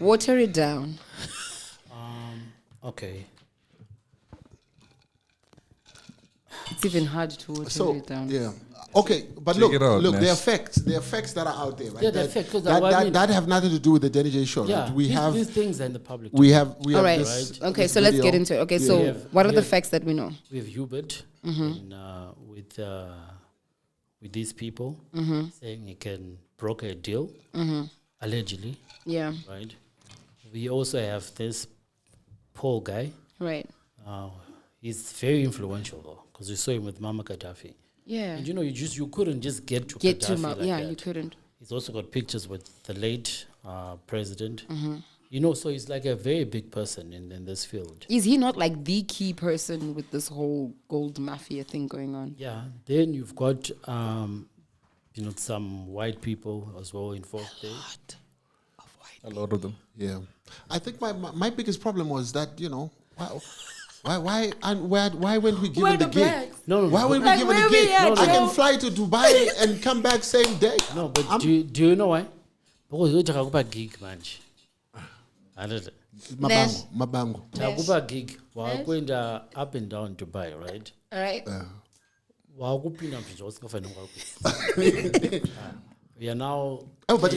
Water it down. Okay. It's even hard to water it down. Yeah. Okay, but Check it out, look, Nash. there are facts that are out there, right? Yeah, there are facts, 'cause what I mean- that have nothing to do with the Denny J show. Yeah, right? We have these things are in the public. we have All right. this, Okay, this so let's video. get into it. Okay, so what are the facts that we know? We have Hubert with these people saying he can broker a deal, allegedly, Yeah. right? We also have this Paul guy. Right. He's very influential though, because we saw him with Mama Gaddafi. Yeah. And you couldn't just get to Get Gaddafi to him. like Yeah, that. you couldn't. He's also got pictures with the late president. So he's like a very big person in this field. Is he not like the key person with this whole gold mafia thing going on? Yeah. Then you've got some white people as well involved there. A lot of them. Yeah, I think my biggest problem was that wow, Why weren't we given the gig? blacks? No. Why weren't we Like, given where the gig? we at, I yo? can fly to Dubai and come back same day. No, but do you know why? Because you talk about gig, man. I don't know. Mabango. Talk about gig. We're going up and down Dubai, right? All right. We are now. Oh, but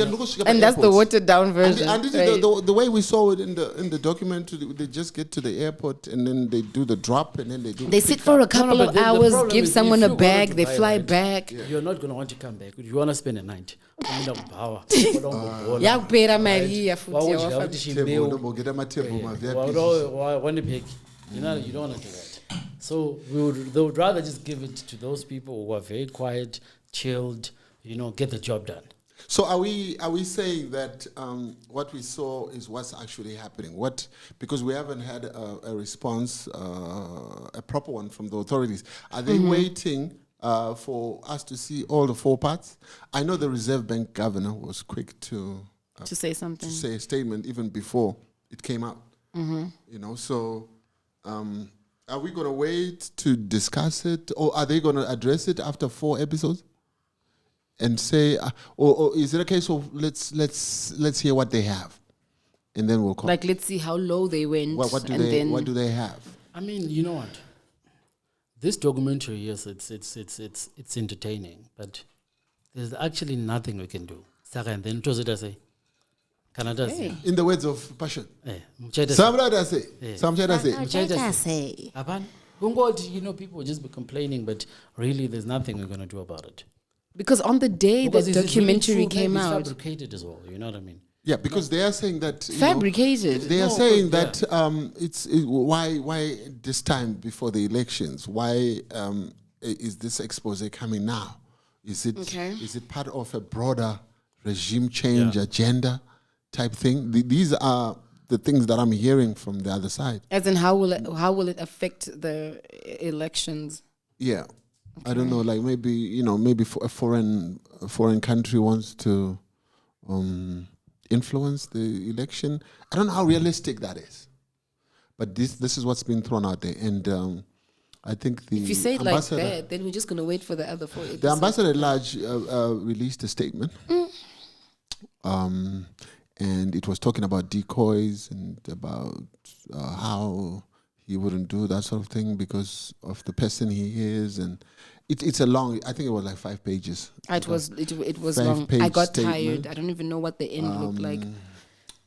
And that's the watered down version. And this right? is the way we saw it in the documentary. They just get to the airport and then they do the drop and then they do. They sit for a couple but of the hours, problem give is someone if a you go to bag, they Dubai, fly right? back. You're not going to want to come back. You want to spend a night. Yakupera Maria futhi you don't want to do that. So they would rather just give it to those people who are very quiet, chilled, get the job done. So are we saying that what we saw is what's actually happening? Because we haven't had a response, a proper one from the authorities. Are they waiting for us to see all the 4 parts? I know the Reserve Bank governor was quick to say something, to say a statement even before it came out. So are we going to wait to discuss it, or are they going to address it after 4 episodes? And say, or is it a case of let's hear what they have, and then we'll call. Like, let's see how low they went. What do they have? I mean, you know what? This documentary, yes, it's entertaining, but there's actually nothing we can do. And then say, Canada say. In the words of Passion. Some say. People will just be complaining, but really, there's nothing we're going to do about it. Because on the day the documentary came it's out, fabricated as well. You know what I mean? Yeah, because they are saying that fabricated. They are saying that why this time before the elections? Why is this expose coming now? Is it part of a broader regime change agenda type thing? These are the things that I'm hearing from the other side. As in, how will it affect the elections? Yeah. I don't know, like maybe for a foreign country wants to influence the election. I don't know how realistic that is, but this is what's been thrown out there, and I think if you say it like that, then we're just gonna wait for the other 4 episodes. The ambassador at large released a statement, and it was talking about decoys and about how he wouldn't do that sort of thing because of the person he is, and it's a long. I think it was like 5 pages. It was long. I got tired. I don't even know what the end looked like,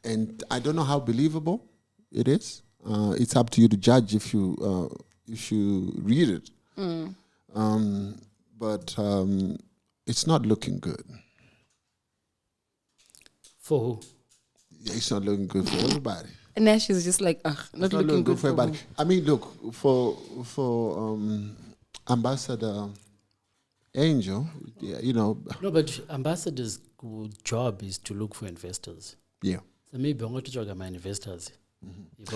and I don't know how believable it is. It's up to you to judge if you read it. But it's not looking good. For who? Yeah, it's not looking good for everybody. And now she's just like, not looking good for everybody. I mean, look, for Ambassador Angel, No, but ambassador's job is to look for investors. Yeah. So maybe I'm going to talk about investors.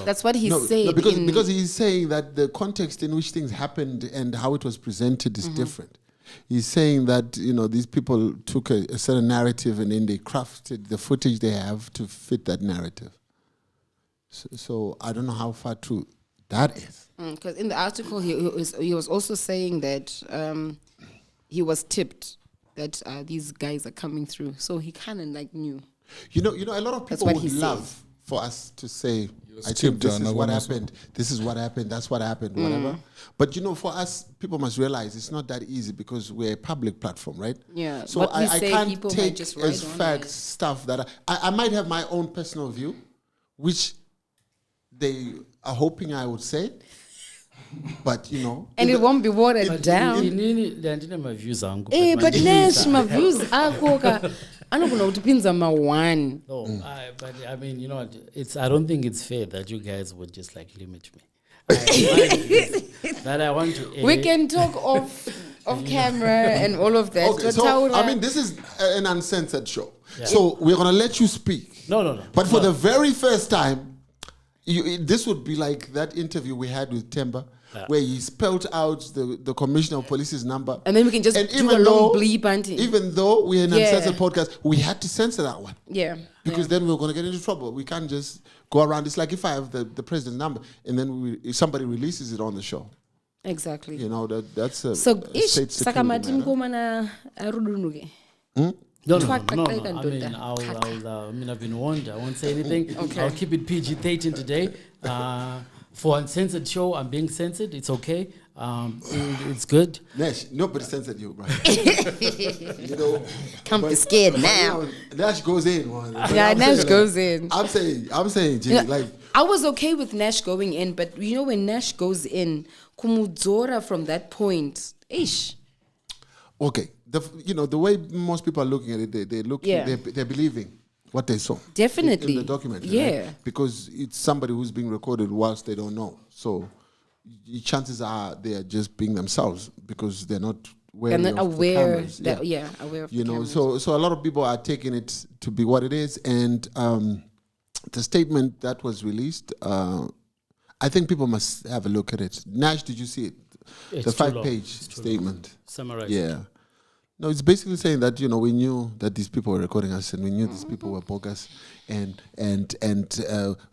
That's what he's saying. Because he's saying that the context in which things happened and how it was presented is different. He's saying that these people took a certain narrative and then they crafted the footage they have to fit that narrative. So I don't know how far true that is. Because in the article he was also saying that he was tipped that these guys are coming through, so he kind of like knew. A lot of people would love for us to say, I think this is what happened, this is what happened, that's what happened, whatever. But for us, people must realize it's not that easy because we're a public platform, right? Yeah. So I can't take as facts stuff that I might have my own personal view, which they are hoping I would say, but and it won't be watered down. My views are but Nash, my views are I don't know to pins on my one. No, but I mean, I don't think it's fair that you guys would just like limit me. That I want to. We can talk off camera and all of that. Okay, so I mean, this is an uncensored show, so we're gonna let you speak. No. But for the very first time, this would be like that interview we had with Temba. where he spelled out the commissioner of police's number. And then we can just do a long bleep hunting. Even though we're an uncensored podcast, we had to censor that one. Yeah. Because then we're going to get into trouble. We can't just go around. It's like if I have the president's number and then if somebody releases it on the show. Exactly. You know, that's a No, state security matter. No. I mean, I've been warned. I won't say anything. Okay. I'll keep it PG-13 today. For uncensored show, I'm being censored. It's okay. It's good. Nash, nobody censored you, right? Can't be scared now. Nash goes in. Nash goes in. I'm saying, Jimmy, like I was okay with Nash going in, but when Nash goes in, Kumudzora from that point, ish. Okay, the way most people are looking at it, they're believing what they saw. Definitely. In the documentary. Yeah. Right? Because it's somebody who's being recorded whilst they don't know. So chances are they are just being themselves because they're not aware of the cameras. Aware of the cameras. So a lot of people are taking it to be what it is. And the statement that was released, I think people must have a look at it. Nash, did you see it? The 5-page statement. Summarize. Yeah. No, it's basically saying that we knew that these people were recording us, and we knew these people were bogus, and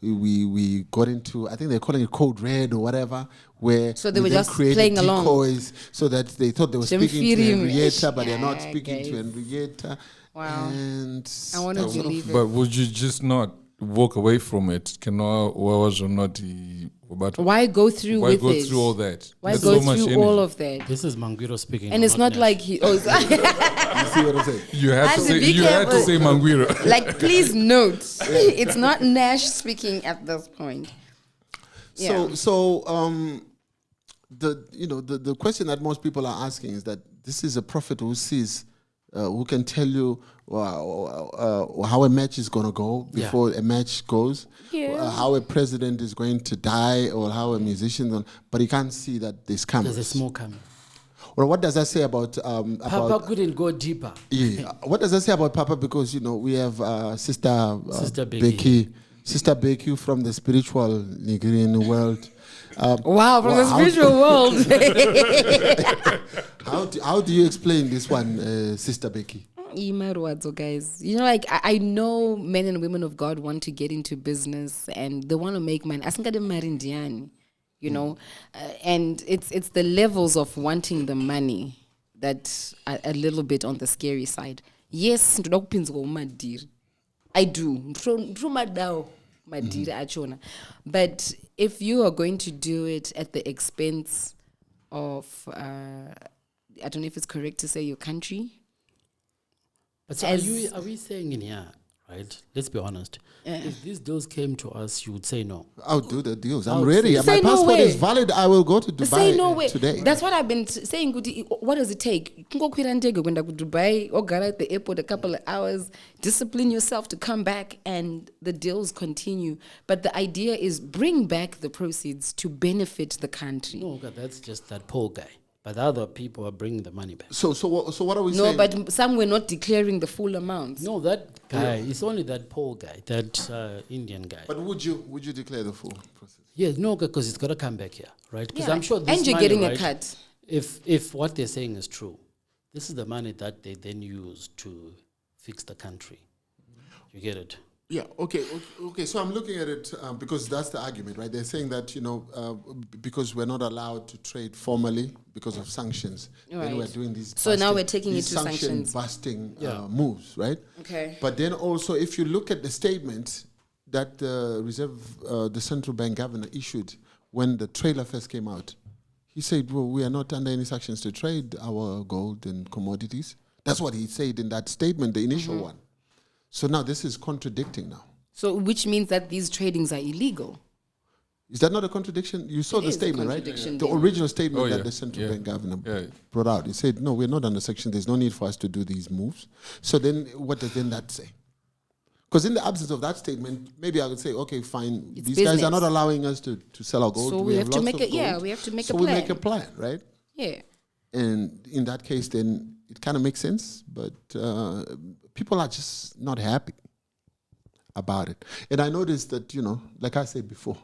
we got into, I think they're calling it code red or whatever, where so they were just playing decoys along, so that they thought they were speaking to Henrietta, but they're not speaking to Henrietta. Wow. And I want to believe it. But would you just not walk away from it? Why go through Why with go it? through all that? Why That's go so much through energy. all of that? This is Manguiro speaking. And it's not Nash. like he. you see what I'm saying? You had to say Manguiro. Like, please note, it's not Nash speaking at this point. Yeah. The question that most people are asking is that this is a prophet who sees, who can tell you how a match is going to go before a match goes, how a president is going to die, or how a musician, but he can't see that there's cameras. There's a smoke coming. Well, what does that say about Papa couldn't go deeper. Yeah. What does that say about Papa? Because we have Sister Becky. Sister Becky from the spiritual Nigerian world. Wow, from the spiritual world. How do you explain this one, Sister Becky? Guys, I know men and women of God want to get into business and they want to make money. And it's the levels of wanting the money that are a little bit on the scary side. Yes, I do. But if you are going to do it at the expense of, I don't know if it's correct to say your country. But so are we saying in here, right? Let's be honest. If these deals came to us, you would say no. I'll do the deals. I'm ready. My passport is valid. I will go to Dubai today. That's what I've been saying. What does it take? You can go when to Dubai or go at the airport a couple of hours, discipline yourself to come back, and the deals continue. But the idea is bring back the proceeds to benefit the country. No, that's just that poor guy. But the other people are bringing the money back. So what are we saying? No, but some were not declaring the full amount. No, that guy, it's only that poor guy, that Indian guy. But would you declare the full process? Yeah, no, because it's got to come back here, right? Because I'm sure this and you're money, getting right, a cut. If what they're saying is true, this is the money that they then use to fix the country. You get it? Yeah, okay. So I'm looking at it because that's the argument, right? They're saying that, because we're not allowed to trade formally because of sanctions, then we're doing these so now we're taking it to sanctions busting moves, right? Okay. But then also, if you look at the statement that the central bank governor issued when the trailer first came out, he said, well, we are not under any sanctions to trade our gold and commodities. That's what he said in that statement, the initial one. So now this is contradicting now. So which means that these tradings are illegal. Is that not a contradiction? You saw the statement, right? The original statement that the central bank governor brought out. He said, no, we're not under section. There's no need for us to do these moves. So then what does then that say? Because in the absence of that statement, maybe I would say, okay, fine. These guys are not allowing us to sell our gold. So we have to make a plan. So we make a plan, right? Yeah. And in that case, then it kind of makes sense. But people are just not happy. about it. And I noticed that, like I said before,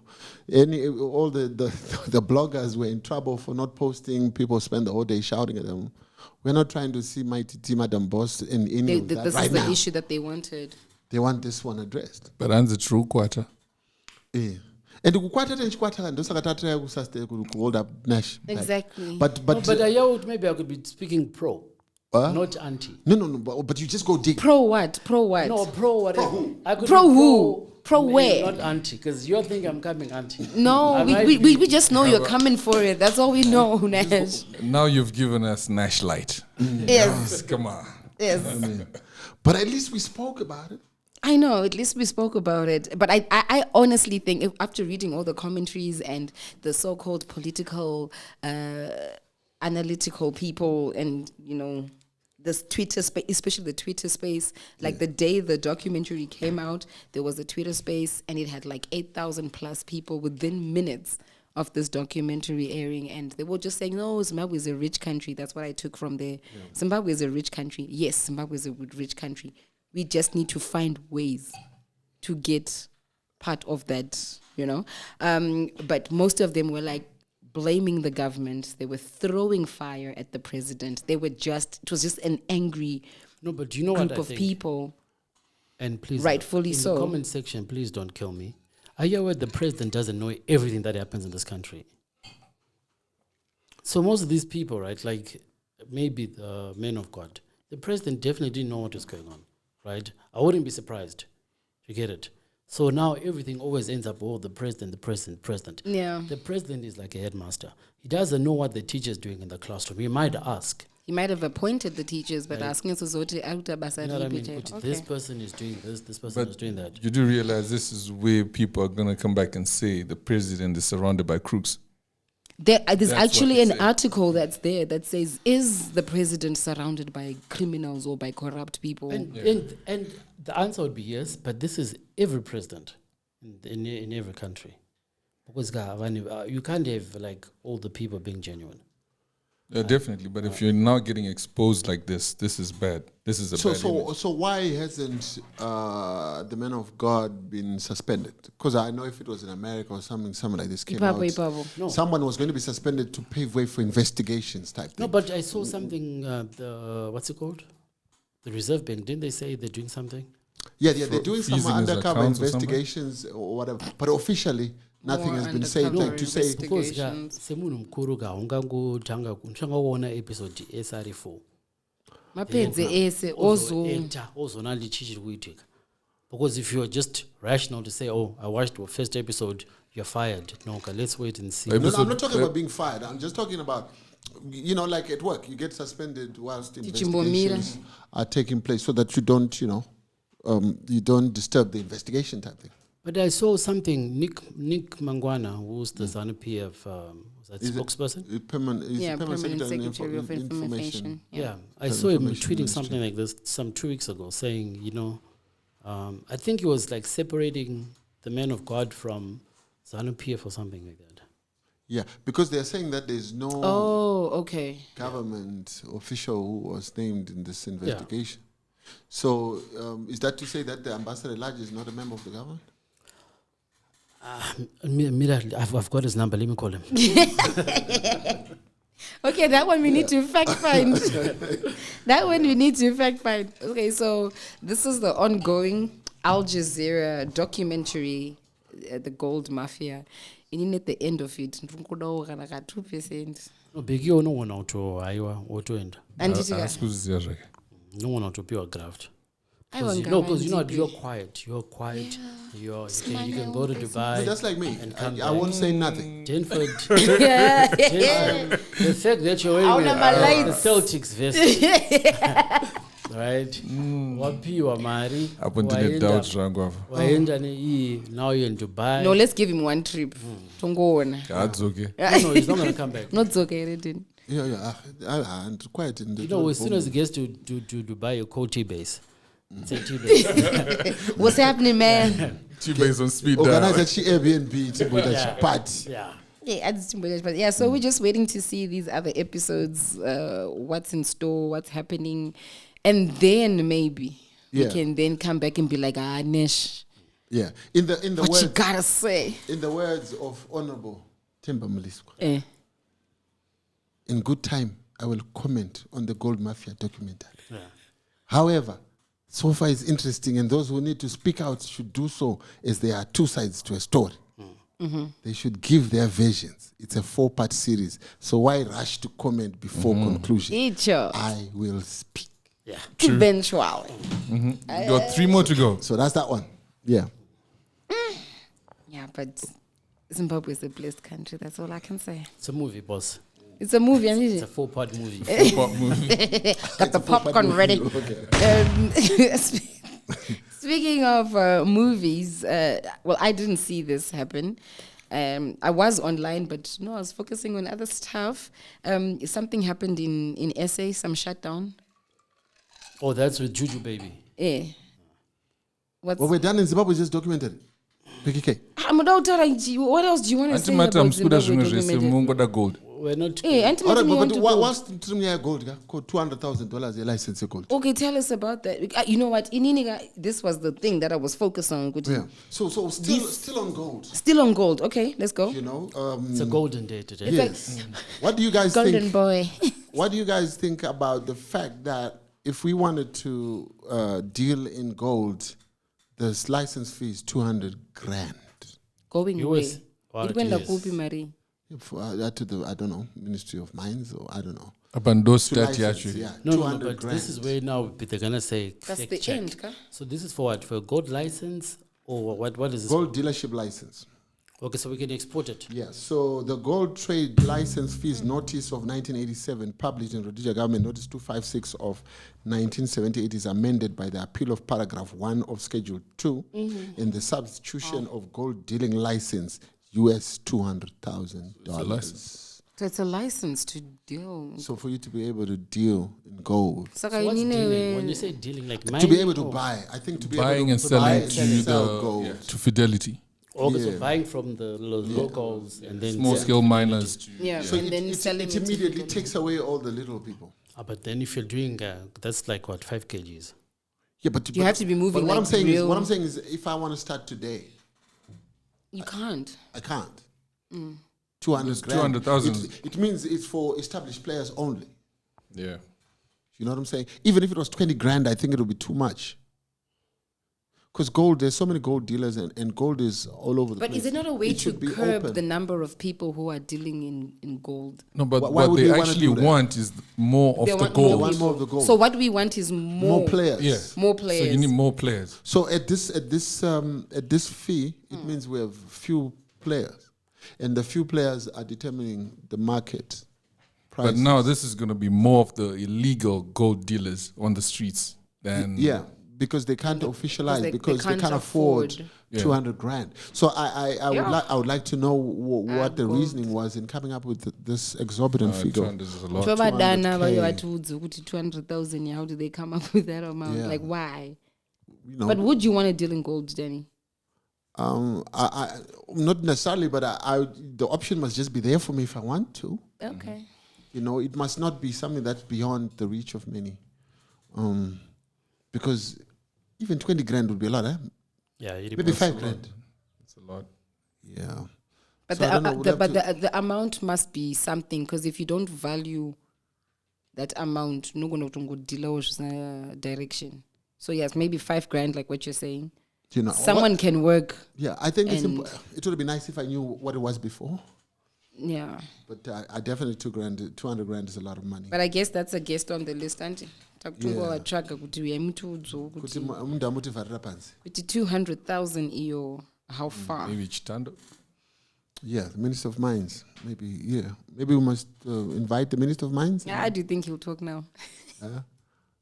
all the bloggers were in trouble for not posting. People spend the whole day shouting at them. We're not trying to see Mighty T, Madam Boss in any of that this right is the now. issue that they wanted. They want this one addressed. But that's the true quarter. Yeah. And hold up Nash. Exactly. But maybe I could be speaking pro. Not anti. No. But you just go deep. Pro what? Pro what? No, pro whatever. I could Pro be who? Pro where? Not anti, because you think I'm coming anti. No, we just know you're coming for it. That's all we know, Nash. Now you've given us Nash Light. Yes. Come on. Yes. But at least we spoke about it. I know, at least we spoke about it. But I honestly think, after reading all the commentaries and the so-called political, analytical people and, this Twitter space, especially the Twitter space, like the day the documentary came out, there was a Twitter space and it had like 8,000 plus people within minutes of this documentary airing, and they were just saying, no, Zimbabwe is a rich country. That's what I took from there. Yeah. Zimbabwe is a rich country. Yes, Zimbabwe is a rich country. We just need to find ways to get part of that, But most of them were like blaming the government. They were throwing fire at the president. It was just an angry but you know group what I of think? people. And please, rightfully in so. the comment section, please don't kill me. Are you aware the president doesn't know everything that happens in this country? So most of these people, right, like maybe the men of God, the president definitely didn't know what was going on, right? I wouldn't be surprised. You get it? So now everything always ends up, the president. Yeah. The president is like a headmaster. He doesn't know what the teacher is doing in the classroom. He might ask. He might have appointed the teachers, but asking us to You know what I mean? This person is doing this person is doing that. You do realize this is where people are going to come back and say the president is surrounded by crooks. There's actually an article that's there that says, is the president surrounded by criminals or by corrupt people? And the answer would be yes, but this is every president in every country. Because you can't have like all the people being genuine. Definitely, but if you're now getting exposed like this is bad. This is a bad image. So why hasn't the man of God been suspended? Because I know if it was in America or something like this came out, No. someone was going to be suspended to pave way for investigations type thing. No, but I saw something, what's it called? The Reserve Bank, didn't they say they're doing something? Yeah, they're doing some freezing his undercover accounts or investigations or whatever. But officially, nothing has been said. Like to say, Because semunhu mukuru ka ungangotanga episode SR4. Mapedze ese Ozona lichichiri kuitika. Because if you're just rational to say, I watched the first episode, you're fired. No, okay, let's wait and see. no, I'm not talking about being fired. I'm just talking about, like at work, you get suspended whilst investigations are taking place so that you don't, you don't disturb the investigation type thing. But I saw something, Nick Mangwana, who's the ZANU-PF spokesperson. Permanent Secretary of Information. Yeah, I saw him tweeting something like this 2 weeks ago, saying, I think he was like separating the man of God from ZANU-PF or something like that. Yeah, because they're saying that there's no government official who was named in this investigation. Yeah. So is that to say that the ambassador at large is not a member of the government? I've got his number. Let me call him. Okay, that one we need to fact find. Okay, so this is the ongoing Al Jazeera documentary, The Gold Mafia. And at the end of it, 2%. No, big you no one out to Iowa or to end. And no one out to pure graft. Because you're quiet. You're quiet. Yeah. You can go to Dubai. That's like me. I won't say nothing. Denford. The fact that you're wearing the Celtics vest. Right? Wapi wa mari. Now you're in Dubai. No, let's give him one trip. That's okay. No, he's not going to come back. Not okay, they didn't. Yeah. I'm quiet in the as soon as he gets to Dubai, you call T-Base. T-Base. What's happening, man? T-Base on speed dial. Organize a Airbnb, party. Yeah, so we're just waiting to see these other episodes, what's in store, what's happening. And then maybe we can then come back and be like, Nesh, Yeah. In the what words, you gotta say. In the words of Honorable Themba Mliswa, in good time, I will comment on the Gold Mafia documentary. Yeah. However, so far it's interesting, and those who need to speak out should do so, as there are two sides to a story. They should give their versions. It's a 4-part series, so why rush to comment before conclusion? I will speak. Yeah, eventually. You got 3 more to go. So that's that one. Yeah. Yeah, but Zimbabwe is a blessed country. That's all I can say. It's a movie, boss. It's a movie, and it's a 4-part movie. Got the popcorn ready. Speaking of movies, well, I didn't see this happen. I was online, but no, I was focusing on other stuff. Something happened in SA, some shutdown. Oh, that's with Juju, baby. Yeah. What we're done in Zimbabwe is just documented. Becky K. What else do you want to say about Zimbabwe gold? We're not. But what's the gold? $200,000 a license gold. Okay, tell us about that. You know what? In Iniga, this was the thing that I was focused on. Yeah. So still on gold. Still on gold. Okay, let's go. You know, it's a golden day today. Yes. What do you guys think? Golden boy. What do you guys think about the fact that if we wanted to deal in gold, the license fee is $200,000? Going away. It went up Mari. To the, I don't know, Ministry of Mines, or I don't know. No, but this is where now they're gonna say that's the check. End. So this is for what? For a gold license or what? What is this? Gold dealership license. Okay, so we can export it. Yeah. So the gold trade license fees notice of 1987, published in Rhodesia Government Notice 256 of 1978, is amended by the appeal of paragraph 1 of Schedule 2 in the substitution of gold dealing license. US $200,000. So it's a license to deal. So for you to be able to deal in gold. So what's dealing? When you say dealing, like to be able to buy, I think to be buying able to and selling to gold. To Fidelity. Okay, so buying from the locals and then small scale miners. Yeah, so and then selling it immediately takes away all the little people. But then if you're doing that's like what, 5 kgs. Yeah, but you have to be moving. But what I'm saying is, if I want to start today. You can't. I can't. 200,000. It means it's for established players only. Yeah. You know what I'm saying? Even if it was 20 grand, I think it would be too much. Because gold, there's so many gold dealers, and gold is all over the place. But is it not a way to curb the number of people who are dealing in gold? No, but what they actually want is more of the gold. They want more of the gold. So what we want is more players. Yeah. More players. So you need more players. So at this fee, it means we have few players, and the few players are determining the market price. But now this is going to be more of the illegal gold dealers on the streets than because they can't officialize because they can't afford 200 grand. So I would like to know what the reasoning was in coming up with this exorbitant figure. 200 is a lot. 200,000. How do they come up with that amount? Yeah. Like why? You know, but would you want to deal in gold, Denny? I not necessarily, but the option must just be there for me if I want to. Okay. You know, it must not be something that's beyond the reach of many. Because even 20 grand would be a lot, eh? Yeah, maybe 5 grand. It's a lot. Yeah. But the amount must be something, because if you don't value that amount, no going to deal direction. So yes, maybe 5 grand, like what you're saying. You know, someone can work. Yeah, I think it would be nice if I knew what it was before. Yeah. But I definitely 200 grand is a lot of money. But I guess that's a guest on the list, auntie. Yeah. 200,000 EO, how far? Maybe Chitando. Yeah, the Minister of Mines. Maybe we must invite the Minister of Mines. Yeah, I do think he'll talk now.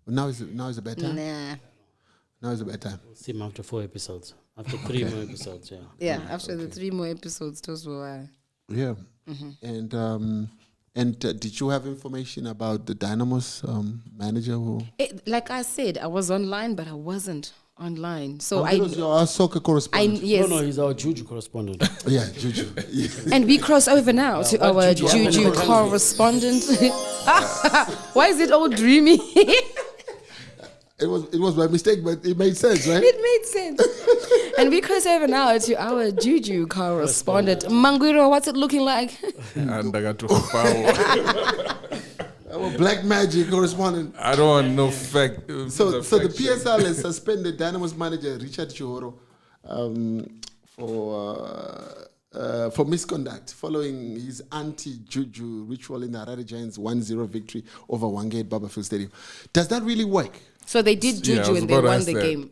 Now is a bad time. Nah. Now is a bad time. We'll see him after 4 episodes. After 3 more episodes, yeah. Yeah, after the 3 more episodes, those were. Yeah. And did you have information about the Dynamo's manager who? Like I said, I was online, but I wasn't online. So our soccer correspondent. Yes. No, he's our Juju correspondent. Yeah, Juju. Yeah. And we cross over now to our Juju correspondent. Why is it all dreamy? It was by mistake, but it made sense, right? It made sense. And we cross over now to our Juju correspondent. Mangwiro, what's it looking like? And I got to power. Our black magic correspondent. I don't want no fact. So the PSL has suspended Dynamo's manager Richard Chihoro for misconduct following his anti-Juju ritual in the Harare Giants 1-0 victory over Wangate Barberfield Stadium. Does that really work? So they did Juju and they won the game.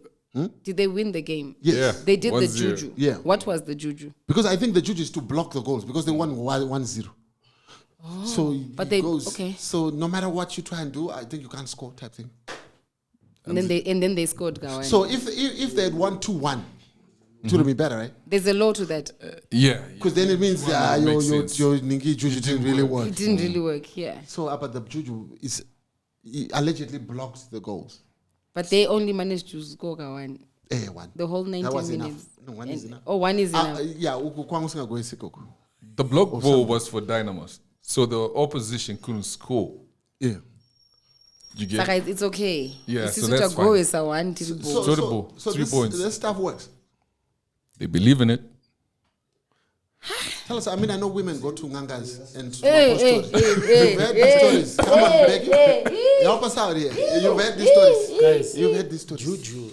Did they win the game? Yes. Yeah. They did 1-0. the Juju. Yeah. What was the Juju? Because I think the Juju is to block the goals because they won 1-0. Oh, so but they goes, okay. So no matter what you try and do, I think you can't score type thing. And then they scored. Gawan. So if they had won 2-1, it would have been better, right? There's a law to that. Yeah. Because then it means your Ningi Juju didn't really work. It didn't really work. Yeah. So but the Juju he allegedly blocked the goals. But they only managed to score one. One. The whole 90 that was minutes. Enough. No, one is enough. Oh, one is enough. The block goal was for Dynamos. So the opposition couldn't score. Yeah. You get it? It's okay. Yeah, so that's goal fine. is a one. So 3 points. This stuff works. They believe in it. Tell us, I know women go to Ngangas and You've heard these stories. Come on, Becky. Help us out here. You've heard these stories. Guys, You've heard these stories. Juju.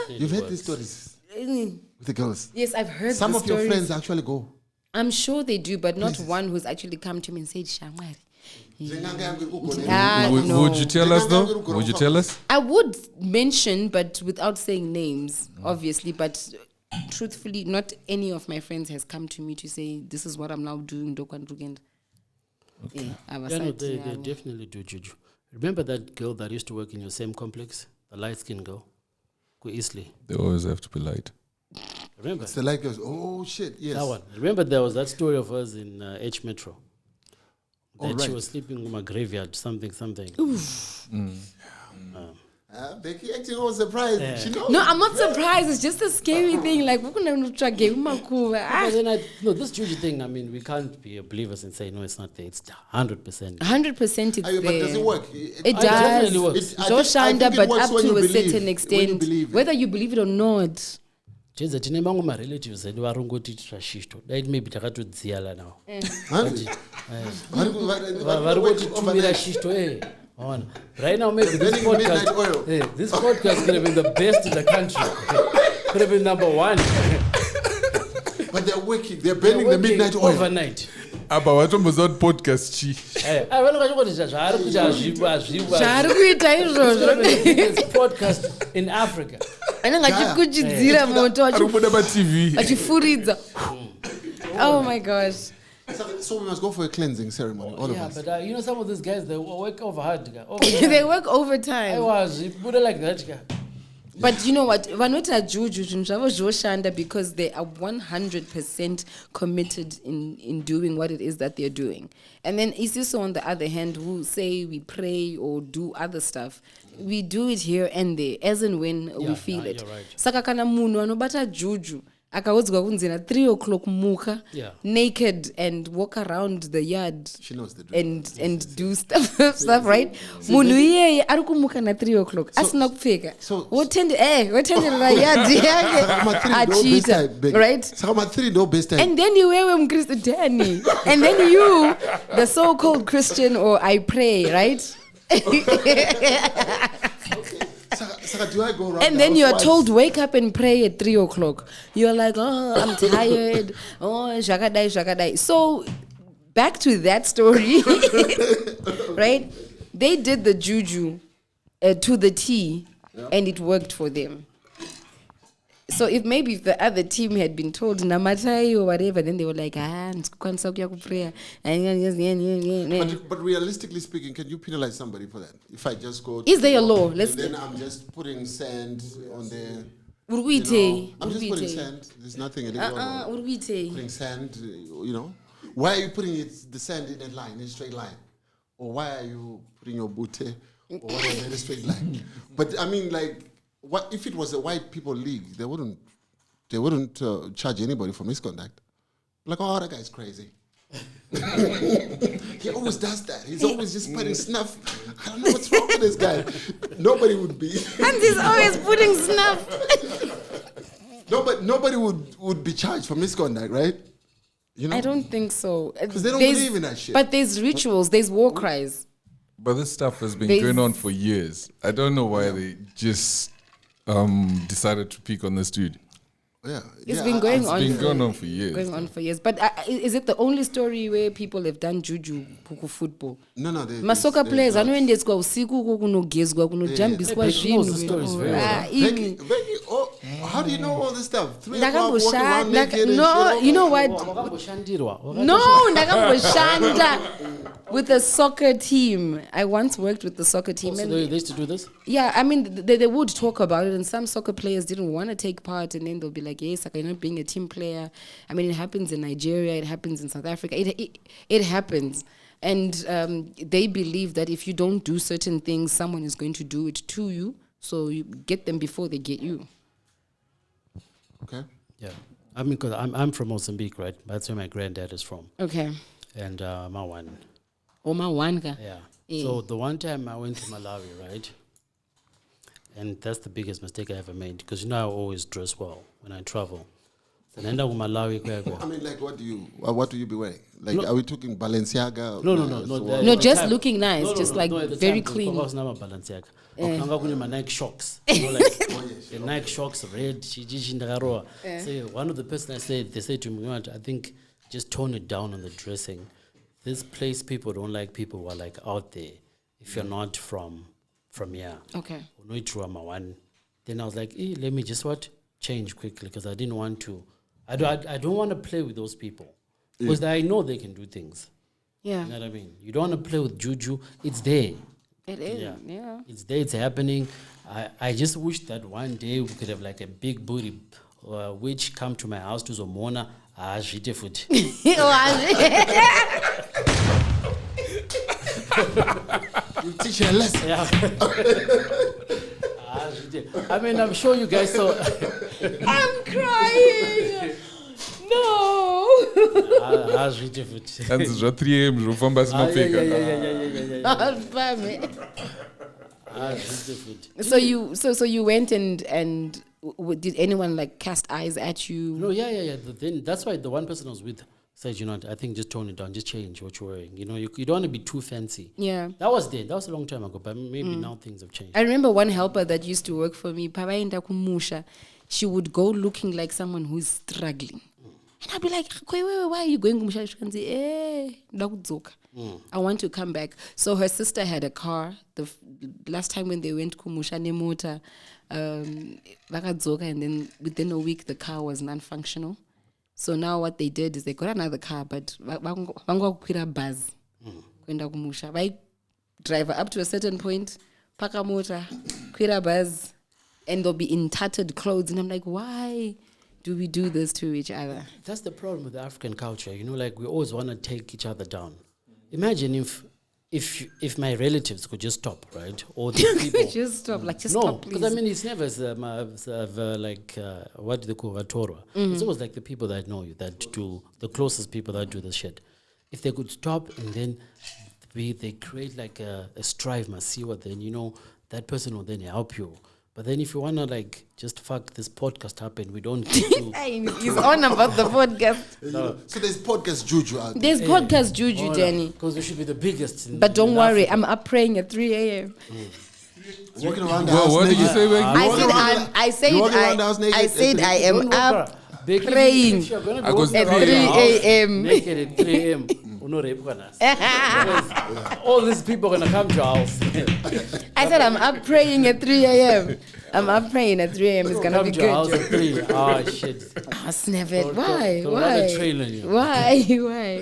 You've heard these stories with the girls. Yes, I've heard Some the of your stories. friends actually go. I'm sure they do, but not one who's actually come to me and said, Shamwari. No. Would you tell us though? Would you tell us? I would mention, but without saying names, obviously. But truthfully, not any of my friends has come to me to say, this is what I'm now doing, Dokwan Rugend. Okay. They definitely do, Juju. Remember that girl that used to work in your same complex? The light-skinned girl? Go Eastleigh. They always have to be light. Remember? It's the light goes, oh shit, yes. That one. Remember there was that story of hers in H Metro? That she was sleeping in a graveyard, something. Becky acting all surprised. Yeah. She knows. No, I'm not surprised. It's just a scary thing. Like, we're going to this Juju thing, we can't be believers and say, no, it's not there. It's 100%. 100% it's there. But does it work? It does. Definitely works. Joshanda, but up to a certain extent. Whether you believe it or not. Chenza tine mangu ma-relatives and varongoti trashishto dai maybe takatodziyala now varongoti shishto right now maybe this podcast could have been the best in the country. Could have been number 1. But they're working, they're burning the midnight oil overnight. Aba watomboza podcast chi podcast in Africa. Oh my gosh. So we must go for a cleansing ceremony, all of us. Yeah, but some of these guys, they work over hard. They work overtime. I was put it like that. But you know what? Vanota Juju Joshanda because they are 100% committed in doing what it is that they're doing. And then Isiso on the other hand, who say we pray or do other stuff. We do it here and there, as and when we feel it. Right. Sakakana munu anobata Juju. Akawodzwa kunzina 3 o'clock muka naked and walk around the yard. She knows the and do stuff right? Munu yeye ari kumuka na 3 o'clock. Asina kupfeka. Wotende la yard yake. Achita, right? Sakama 3 no best time. And then you wewe mkristo Denny. And then you the so-called Christian or I pray, right? And then you're told wake up and pray at 3 o'clock. You're like, oh, I'm tired. Oh, shakadai. So back to that story, right? They did the Juju to the T, and it worked for them. So if the other team had been told Namatai or whatever, then they were like, prayer. But realistically speaking, can you penalize somebody for that? If I just go, is there a law? Then I'm just putting sand on there. I'm just putting sand. There's nothing illegal. Putting sand, Why are you putting the sand in a line, in a straight line? Or why are you putting your booty or whatever in a straight line? But what if it was a white people league? They wouldn't charge anybody for misconduct. Like, oh, that guy's crazy. He always does that. He's always just putting snuff. I don't know what's wrong with this guy. Nobody would be. And he's always putting snuff. Nobody would be charged for misconduct, right? You know? I don't think so. Because they don't believe in that shit. But there's rituals, there's war cries. But this stuff has been going on for years. I don't know why they just decided to pick on this dude. Yeah, it's been going on. It's been going on for years. Going on for years. But is it the only story where people have done juju puku football? No. My soccer players, I know when there's go usiku kuno gezwa kuno jambi squad. Becky knows the stories very well. Becky, how do you know all this stuff? 3 o'clock walking No, around naked and shit. you know what? No, Ndakamboshandira with the soccer team. I once worked with the soccer team. So they used to do this? Yeah, I mean, they would talk about it, and some soccer players didn't want to take part, and then they'll be like, yes, you're not being a team player. I mean, it happens in Nigeria, it happens in South Africa, it happens. And they believe that if you don't do certain things, someone is going to do it to you, so you get them before they get you. Okay. Yeah. I mean, because I'm from Mozambique, right? That's where my granddad is from. Okay. And my one. Oh, my one guy. Yeah. So the one time I went to Malawi, right? And that's the biggest mistake I ever made, because I always dress well when I travel. So I end up with Malawi. I mean, like, what do you be wearing? Like, are we talking Balenciaga? No, just looking nice, just like very clean. I was not Balenciaga. I'm going to Nike Shocks. The Nike Shocks, red. So one of the person they said to me, I think just tone it down on the dressing. This place, people don't like people who are like out there. If you're not from here. Okay. Then I was like, let me just change quickly, because I didn't want to. I don't want to play with those people, because I know they can do things. Yeah. You know what I mean? You don't want to play with Juju. It's there. It is. Yeah. It's there. It's happening. I just wish that one day we could have like a big booty which come to my house to Zomona. Jite food. You teach her a lesson. Yeah. I mean, I'm sure you guys saw. I'm crying. No. Jite food. And it's 3 a.m. So you went and did anyone like cast eyes at you? No, yeah. Then that's why the one person I was with said, I think just tone it down, just change what you're wearing. You don't want to be too fancy. Yeah. That was there. That was a long time ago, but maybe now things have changed. I remember one helper that used to work for me, she would go looking like someone who's struggling. And I'd be like, why are you going kumusha? She can say, I want to come back. So her sister had a car. The last time when they went kumusha nemota, and then within a week the car was non-functional. So now what they did is they got another car, but kwira bus. They drive up to a certain point, paka motor, kwira bus, and they'll be in tattered clothes. And I'm like, why do we do this to each other? That's the problem with the African culture. Like we always want to take each other down. Imagine if my relatives could just stop, right? Or the people just stop, stop, please. No, because I mean it's never what do they call Torah? It's always like the people that know you, that do the closest people that do the shit. If they could stop and then they create like a strive, masiwa, then that person will then help you. But then if you want to just fuck this podcast up and we don't get to... He's on about the podcast. No. So there's podcast Juju out there. There's podcast Juju, Denny. Because we should be the biggest. But don't worry, Africa. I'm up praying at 3 a.m. Walking around the house. What did you say, Becky? I said I am up praying at 3 a.m. Naked at 3 a.m. All these people are going to come to your house. I said I'm up praying at 3 a.m. I'm up praying at 3 a.m. It's going to be good. House at 3. Oh, shit. Oh, snap it. Why?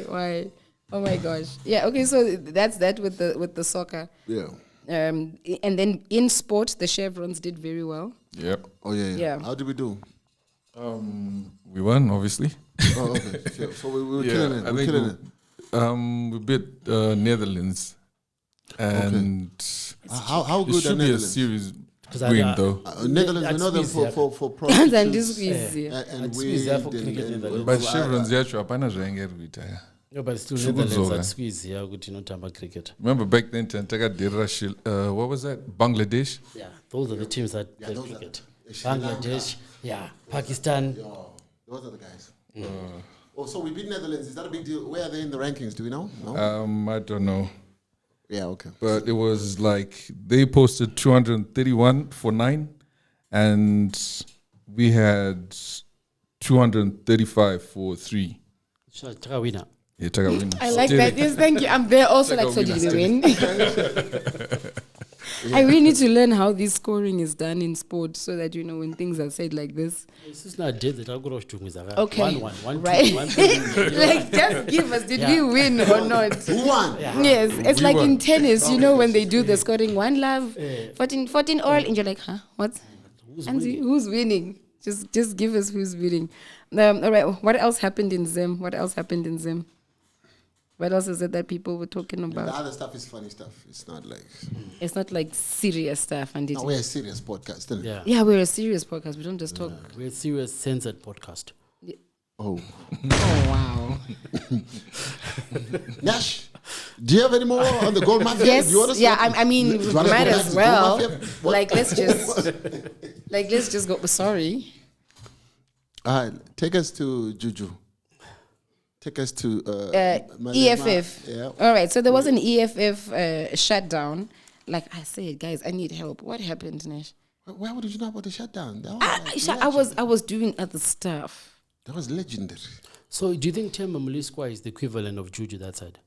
Why? Oh, my gosh. Yeah, okay, so that's that with the soccer. Yeah. And then in sport, the Chevrons did very well. Yep. Oh, yeah. How did we do? We won, obviously. Oh, okay. So we were killing it. I think we beat Netherlands, and how good it should be a series win though. Netherlands, another for prostitutes, and we but Chevrons yacho hapana zvainge kuita. No, but still Netherlands that squeeze here good Tamba cricket. Remember back then what was that? Bangladesh? Yeah, those are the teams that play cricket. Bangladesh, Pakistan. Those are the guys. So we beat Netherlands. Is that a big deal? Where are they in the rankings? Do we know? No? I don't know. Yeah, okay. But it was like they posted 231 for 9, and we had 235 for 3. Winner. Yeah, take a win. I like that. Yes, thank you. I'm there also like, so did we win? I really need to learn how this scoring is done in sport so that, when things are said like this. This is not dead. Okay. 1-1. Right. Like, just give us, did we win or not? Who won? Yeah. Yes. It's like in tennis, when they do the scoring, 1-love, 14 all, and you're like, huh? What? Who's winning? Just give us who's winning. All right. What else happened in Zim? What else is it that people were talking about? The other stuff is funny stuff. It's not like serious stuff. And no, we're a serious podcast, isn't it? Yeah, we're a serious podcast. We don't just talk. We're a serious censored podcast. Yeah. Oh. Wow. Nash, do you have any more on the Gold Mafia? Yes. Do you want I mean, to might as well. Like, let's just go. Sorry. Take us to Juju. Take us to EFF. Yeah. All right. So there was an EFF shutdown. Like I said, guys, I need help. What happened, Nash? Why would you know about the shutdown? I was doing other stuff. That was legendary. So do you think Themba Mliswa is the equivalent of Juju that side?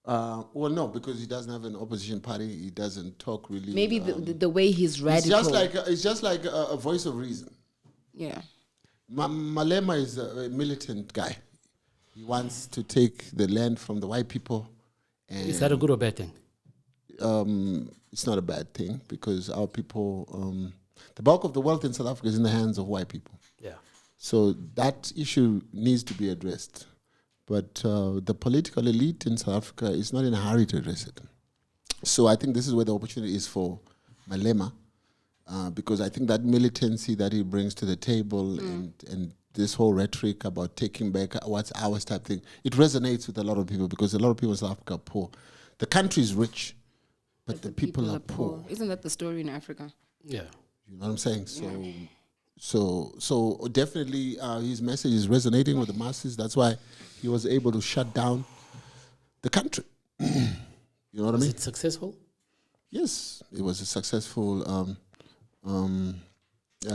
Well, no, because he doesn't have an opposition party. He doesn't talk really. Maybe the way he's radical. It's just like a voice of reason. Yeah. Malema is a militant guy. He wants to take the land from the white people. And is that a good or bad thing? It's not a bad thing because our people, the bulk of the wealth in South Africa is in the hands of white people. Yeah. So that issue needs to be addressed. But the political elite in South Africa is not in a hurry to address it. So I think this is where the opportunity is for Malema, because I think that militancy that he brings to the table and this whole rhetoric about taking back what's ours type thing, it resonates with a lot of people because a lot of people in South Africa are poor. The country is rich, but the people are poor. Isn't that the story in Africa? Yeah. You know what I'm saying? So definitely his message is resonating with the masses. That's why he was able to shut down the country. You know what I mean? Was it successful? Yes, it was a successful. It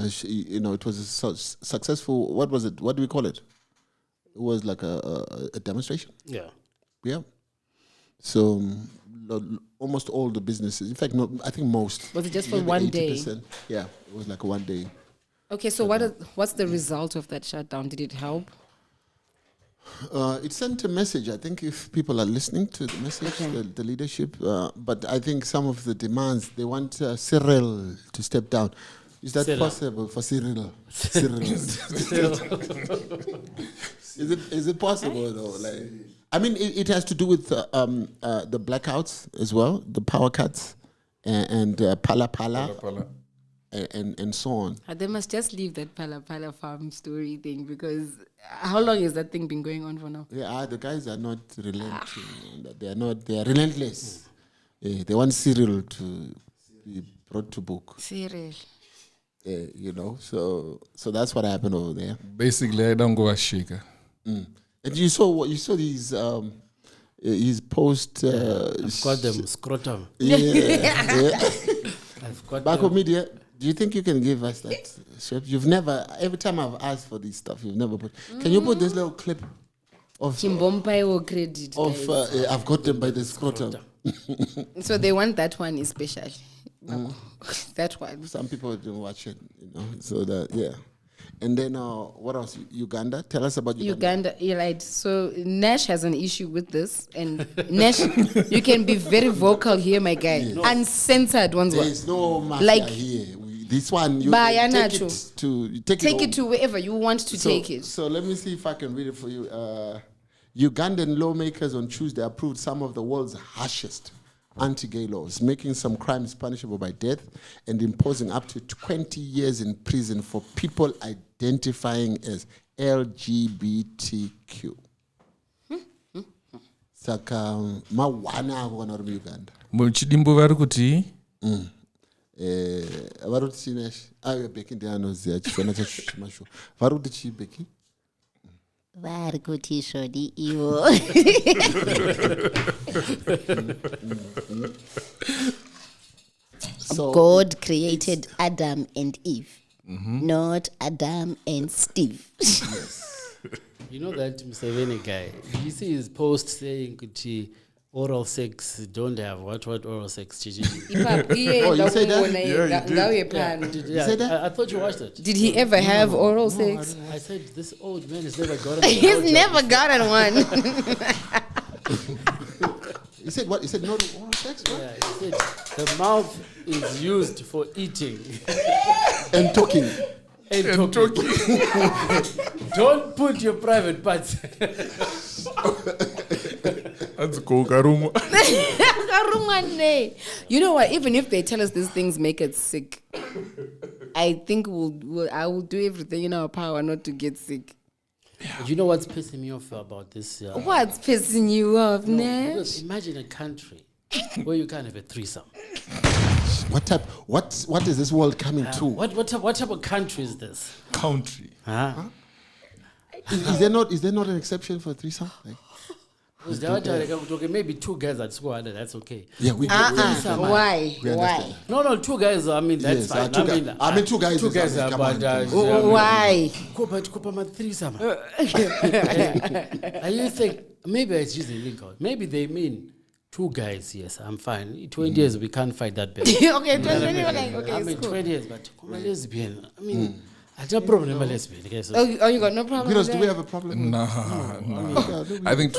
was a successful. What was it? What do we call it? It was like a demonstration. Yeah. Yeah. So almost all the businesses, in fact, I think most. Was it just for one day? Yeah, it was like a 1 day. Okay, so what's the result of that shutdown? Did it help? It sent a message. I think if people are listening to the message, the leadership, but I think some of the demands, they want Cyril to step down. Is that possible for Cyril? Is it possible though? Like, I mean, it has to do with the blackouts as well, the power cuts, and pala and so on. They must just leave that pala farm story thing because how long has that thing been going on for now? Yeah, the guys are not relenting. They are relentless. They want Cyril to be brought to book. Cyril. So that's what happened over there. Basically, I don't go as shaker. And you saw these his post. I've got them scrotum. Yeah. I've got Bako Media. Do you think you can give us that? Chef? You've never. Every time I've asked for this stuff, you've never put. Can you put this little clip of Chimbompai or credit? I've got them by the scrotum. So they want that one especially. That one. Some people don't watch it, So and then what else? Uganda. Tell us about Uganda. You're right. So Nash has an issue with this, and Nash, you can be very vocal here, my guy. Yeah. Uncensored ones. There's no mafia here. This one, you take it to wherever you want to take it. So let me see if I can read it for you. Ugandan lawmakers on Tuesday approved some of the world's harshest anti-gay laws, making some crimes punishable by death and imposing up to 20 years in prison for people identifying as LGBTQ. Saka mawana ako kana uri Uganda. Muchidimbo vari kuti vari kuti chii Nash? Becky ndiye anoziva chifana chacho chimashuwa. Vari kuti chii Becky? Vari kuti shodi ivo. So God created Adam and Eve, not Adam and Steve. You know that Museveni guy, you see his post saying kuti oral sex don't have what oral sex. Oh, you say that? You said that? I thought you watched it. Did he ever have oral sex? I said this old man has never gotten He's never gotten one. He said what? He said no to oral sex? What? Yeah, he said the mouth is used for eating. And talking. And talking. Don't put your private parts. You know what? Even if they tell us these things make us sick, I think I will do everything in our power not to get sick. But you know what's pissing me off about this? What's pissing you off, Nash? Imagine a country where you can't have a threesome. What is this world coming to? What type of country is this? Country. Huh? Is there not an exception for threesome? Okay, maybe two guys at school, that's okay. Yeah, we why? Why? No, two guys. I mean, that's fine. Two guys. Two guys. Why? Threesome. I used to think maybe it's just a link out. Maybe they mean two guys. Yes, I'm fine. 20 years we can't fight that bad. Okay, 20 I mean, 20 years, but I'm a lesbian. I mean. I have no problem with lesbian. Okay, so. Oh, you got no problem because with do we have a problem? No. I think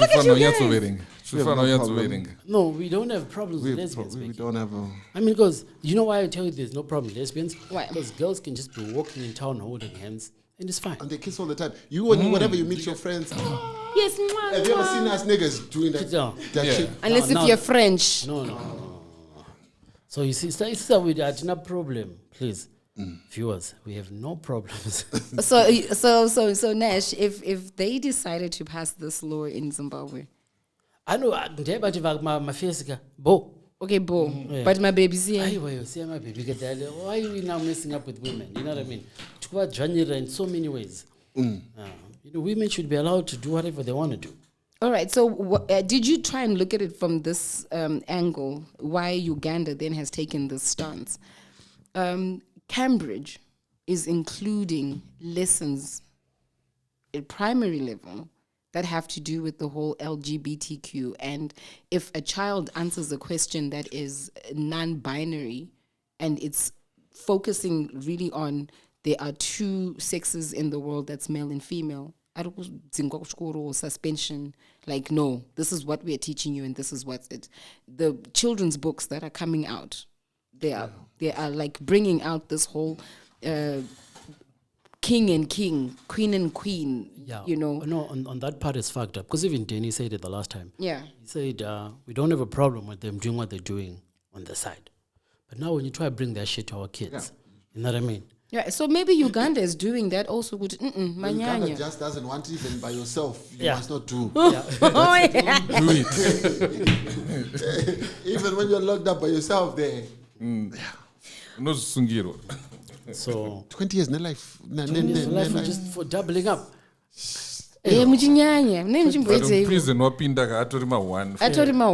waiting. No, we don't have problems with lesbians. We don't have a... I mean, because you know why I tell you there's no problem with lesbians? Why? Because girls can just be walking in town holding hands and it's fine. And they kiss all the time. You and whenever you meet your friends... Yes, have you ever seen us niggas doing that? That shit? Unless if you're French. No. So you see, it's a with that, no problem, please. Viewers, we have no problems. So Nash, if they decided to pass this law in Zimbabwe, I know, Mafia, Bo. Okay, Bo, but my baby's here. My baby, why are we now messing up with women? You know what I mean? To January in so many ways. Women should be allowed to do whatever they want to do. All right. So, did you try and look at it from this angle? Why Uganda then has taken this stance? Cambridge is including lessons at primary level that have to do with the whole LGBTQ. And if a child answers a question that is non-binary and it's focusing really on there are two sexes in the world, that's male and female, suspension, like, no, this is what we're teaching you and this is what's it. The children's books that are coming out, they are like bringing out this whole king and king, queen and queen, you know. No, on that part it's fucked up. Because even Denny said it the last time. Yeah. He said, we don't have a problem with them doing what they're doing on the side. But now when you try to bring that shit to our kids, you know what I mean? Yeah, so maybe Uganda is doing that also. Uganda just doesn't want even by yourself. You must not do. Do it. Even when you're locked up by yourself there. No sungiro. So 20 years in life. 20 years in life just for doubling up. Prison wapinda ka atorima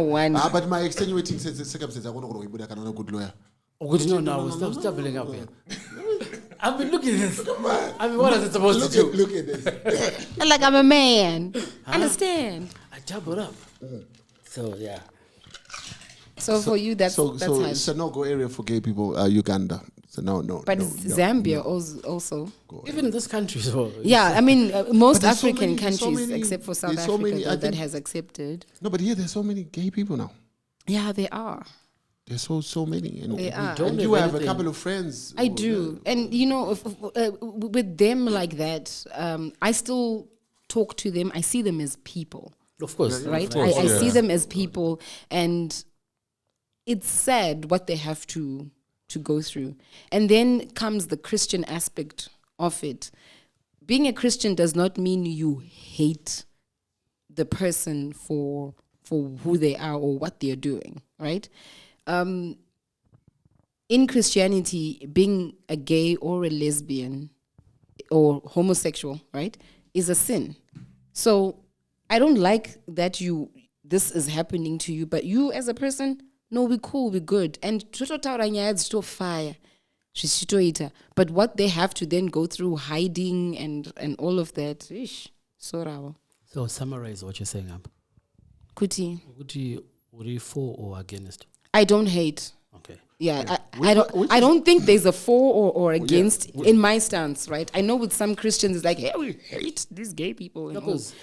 one. But my extenuating circumstances, I want to go a good lawyer. No, stop doubling up here. I've been looking at this. I mean, what is it supposed to do? Look at this. Like I'm a man. Understand? I doubled up. So, yeah. So for you, that's it's a no-go area for gay people, Uganda. So no. But Zambia also. Even in this country. So yeah, I mean, most African countries, except for South Africa, that has accepted. No, but here there's so many gay people now. Yeah, they are. There's so many. And they are. And you have a couple of friends. I do. And, you know, with them like that, I still talk to them. I see them as people. Of course. Right? Of course, I see them as people. And it's sad what they have to go through. And then comes the Christian aspect of it. Being a Christian does not mean you hate the person for for who they are or what they're doing, right? In Christianity, being a gay or a lesbian or homosexual, right, is a sin. So I don't like that this is happening to you, but you as a person, no, we're cool, we're good. And still fire. But what they have to then go through hiding and all of that, so raw. So summarize what you're saying up. Kuti. Would you for or against? I don't hate. Okay. Yeah, I don't think there's a for or against in my stance, right? I know with some Christians it's like, hey, we hate these gay people. Because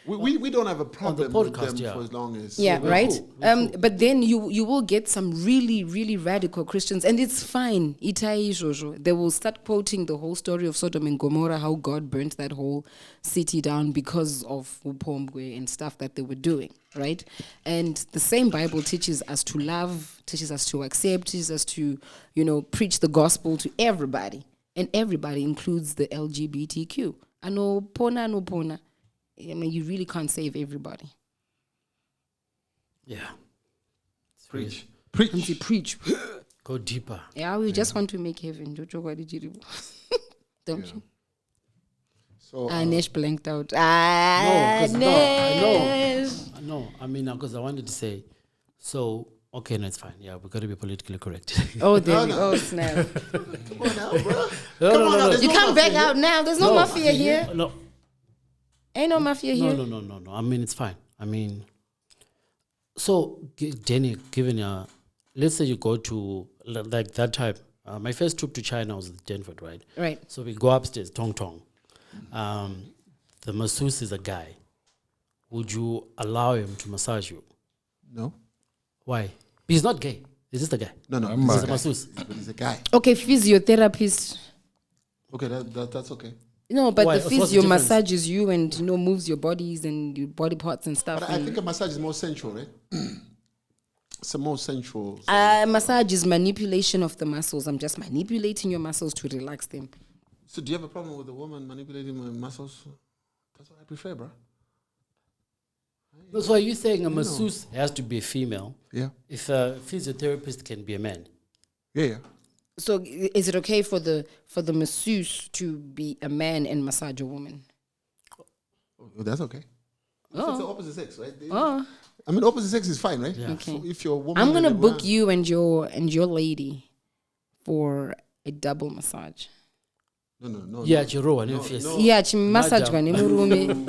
we don't have a problem with them for as long as... Yeah, right? Cool. But then you will get some really, really radical Christians, and it's fine. They will start quoting the whole story of Sodom and Gomorrah, how God burnt that whole city down because of Upombwe and stuff that they were doing, right? And the same Bible teaches us to love, teaches us to accept, teaches us to, preach the gospel to everybody. And everybody includes the LGBTQ. No pona. I mean, you really can't save everybody. Yeah. Preach. Go deeper. Yeah, we just want to make heaven. Don't you? So Nesh blanked out. I know. I mean, because I wanted to say, so, okay, no, it's fine. Yeah, we've got to be politically correct. Oh, snap. Come on now, bro. No. You can't back out now. There's no mafia here. No. Ain't no mafia here. No. I mean, it's fine. I mean, so, Denny, given let's say you go to, like that time, my first trip to China was with Denford, right? Right. So we go upstairs, Tong. The masseuse is a guy. Would you allow him to massage you? No. Why? He's not gay. He's just a guy. No. He's a masseuse. But he's a guy. Okay, physiotherapist. Okay, that's okay. No, but Why? the physio massages you and moves your bodies and your body parts and stuff. But I think a massage is more sensual, right? It's a more sensual. Massage is manipulation of the muscles. I'm just manipulating your muscles to relax them. So do you have a problem with a woman manipulating my muscles? That's what I prefer, bro. That's why you're saying a masseuse has to be a female. Yeah. If a physiotherapist can be a man. Yeah. So is it okay for the masseuse to be a man and massage a woman? Oh, that's okay. It's the opposite sex, right? Oh. I mean, opposite sex is fine, right? Yeah. Okay. So if you're a woman, I'm gonna book you and your lady for a double massage. No. Yeah, Jiro. Yeah, massage gani murume.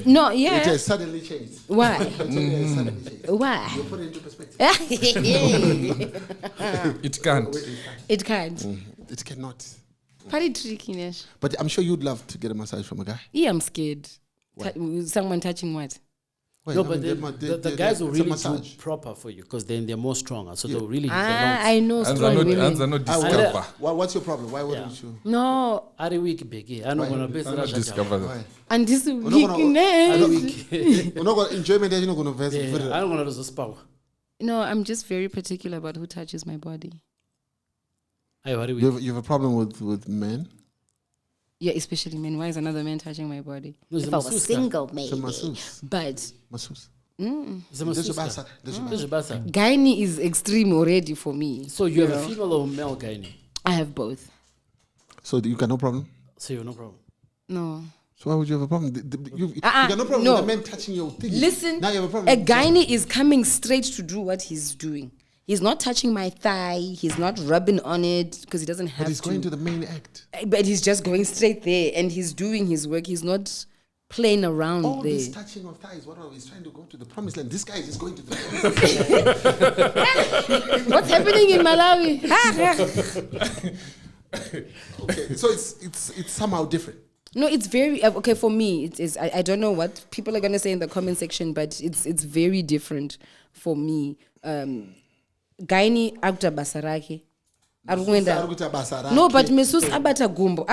No, yeah. It has suddenly changed. Why? Why? You put it into perspective. It can't. It can't. It cannot. Pretty tricky, Nesh. But I'm sure you'd love to get a massage from a guy. Yeah, I'm scared. Someone touching what? Wait, No, I but mean, the guys will it's a really do massage. proper for you because then they're more stronger. So they'll really I know Hands strong are women. not discover. What's your problem? Why wouldn't you? No, Are weak biggie. I don't want to Not discover. Why? and this We're not gonna- weakness. We're not going to enjoyment. You're not going to invest. I don't want to lose power. No, I'm just very particular about who touches my body. You have a problem with men? Yeah, especially men. Why is another man touching my body? If I was single, It's a maybe. masseuse. But Masseuse. It's a masseuse. gynae is extreme already for me. So you have a female or male gynae? I have both. So you got no problem? So you have no problem. No. So why would you have a problem? You got no problem no. with a man touching your thing. Listen, Now you have a problem. a gynae is coming straight to do what he's doing. He's not touching my thigh. He's not rubbing on it because he doesn't have But he's going to the main act. But he's just going straight there and he's doing his work. He's not playing around All there. this touching of thighs, he's trying to go to the promised land. This guy is just going to the promised land. What's happening in Malawi? Okay, so it's somehow different. No, it's very okay for me. It is. I don't know what people are gonna say in the comment section, but it's very different for me. Gynae akta basarake. No, but masseuse abata gumbo.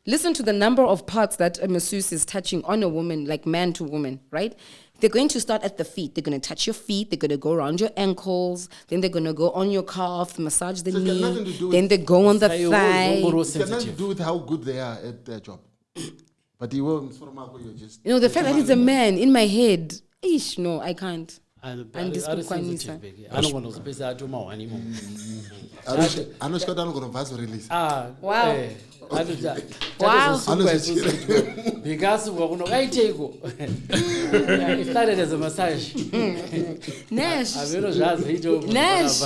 Listen to the number of parts that a masseuse is touching on a woman, like man to woman, right? They're going to start at the feet. They're going to touch your feet. They're going to go around your ankles. Then they're going to go on your calf, massage the knee. Then they go on the thigh. It's got nothing to do with how good they are at their job. But you will, you're just... The fact that he's a man, in my head, Ish, no, I can't. And sensitive, Becky. I don't want to space out more anymore. I know Scott I'm gonna pass release. Wow. Wow. Because we're going to take it started as a massage. Nash. Nash.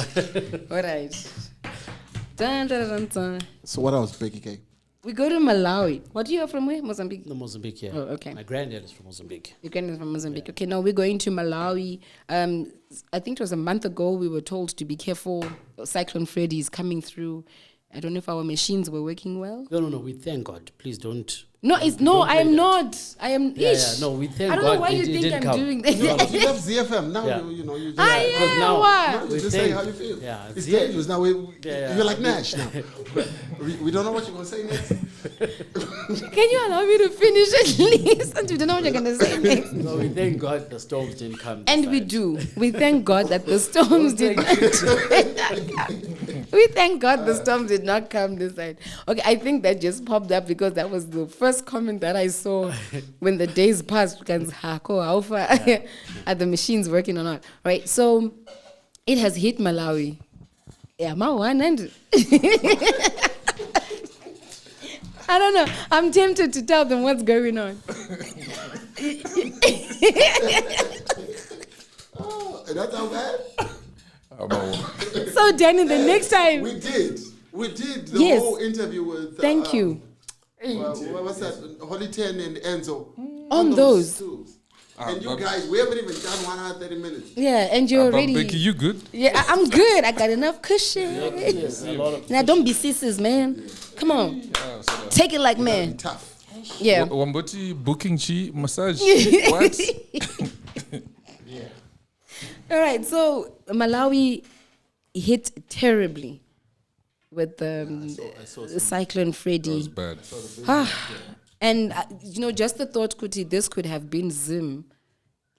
All right. Dun, dun, dun, dun. So what else, Becky K? We go to Malawi. What do you have from where? Mozambique? No, Mozambique, yeah. Oh, okay. My granddad is from Mozambique. Your granddad is from Mozambique. Yeah. Okay, now we're going to Malawi. I think it was a month ago we were told to be careful. Cyclone Freddy is coming through. I don't know if our machines were working well. No. We thank God. Please don't. No, I am not. I am. Yeah, no, we thank God. I don't know why you think I'm doing this. No, you left ZFM. Now you just. Now you just say how you feel. Yeah, it's dangerous. Now you're like Nash now. we don't know what you're going to say next. Can you allow me to finish at least? And we don't know what you're going to say next. No, we thank God the storms didn't come. And we do. We thank God that the storms did not come. We thank God the storms did not come this side. Okay, I think that just popped up because that was the first comment that I saw when the days passed. How far are the machines working or not? Right, so it has hit Malawi. Yeah, my one and I don't know. I'm tempted to tell them what's going on. Oh, that's how bad? So, Denny, the next time we did the whole interview with. Thank you. What's that? Holly 10 and Enzo. On those. And you guys, we haven't even done 130 minutes. Yeah, and you're already. Becky, you good? Yeah, I'm good. I got enough cushion. Yes, Now, don't be sissies, man. Come on. Take it like man. Tough. Yeah. Wamboti booking chi massage. What? Yeah. All right, so Malawi hit terribly with the Cyclone Freddy. That was bad. And just the thought, this could have been Zim,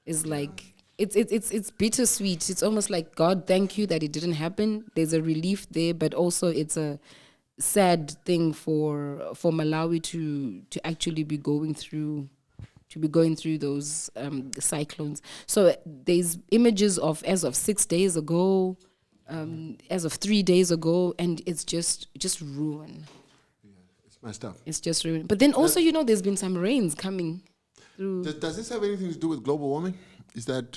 is like it's bittersweet. It's almost like, God, thank you that it didn't happen. There's a relief there, but also it's a sad thing for Malawi to actually be going through those cyclones. So there's images of as of 6 days ago, as of 3 days ago, and it's just ruin. Yeah, it's messed up. It's just ruin. But then also, there's been some rains coming through. Does this have anything to do with global warming? Is that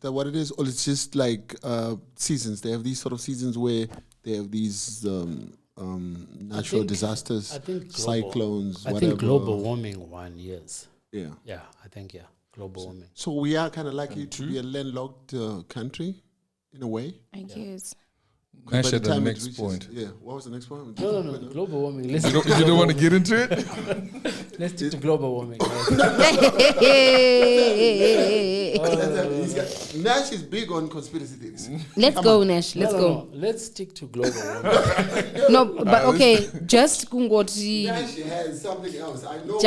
what it is, or it's just like seasons? They have these sort of seasons where they have these natural disasters, cyclones. I think global warming 1 years. Yeah. Yeah, I think, global warming. So we are kind of likely to be a landlocked country, in a way. I guess. Nash at the next point. Yeah, what was the next point? No, global warming. You don't want to get into it? Let's stick to global warming. Nash is big on conspiracy theories. Let's go, Nash. Let's go. No. Let's stick to global warming. No, but okay, just Kungoti. Nash has something else. I know.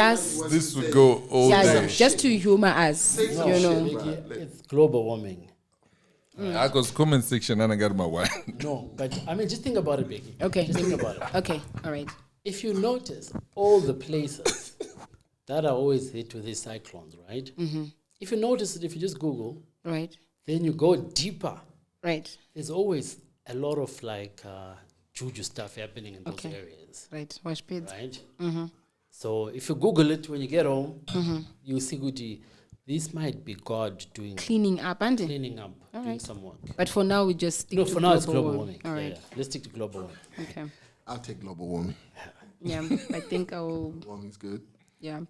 This would go all day. Just to humor us, It's global warming. I go comment section and I got my wife. No, but just think about it, Becky. Okay. Just think about it. Okay, all right. If you notice all the places that are always hit with these cyclones, right? Mm-hmm. If you notice it, if you just Google, right, then you go deeper, right, there's always a lot of Juju stuff happening in those areas. Right, wash pits. Right? Mm-hmm. So if you Google it when you get home, you see Guti. This might be God doing cleaning up, doing some work. But for now, we just stick to for now it's global warming. All right. Yeah. Let's stick to global warming. Okay. I'll take global warming. Yeah, I think I'll. Warming's good. Yeah.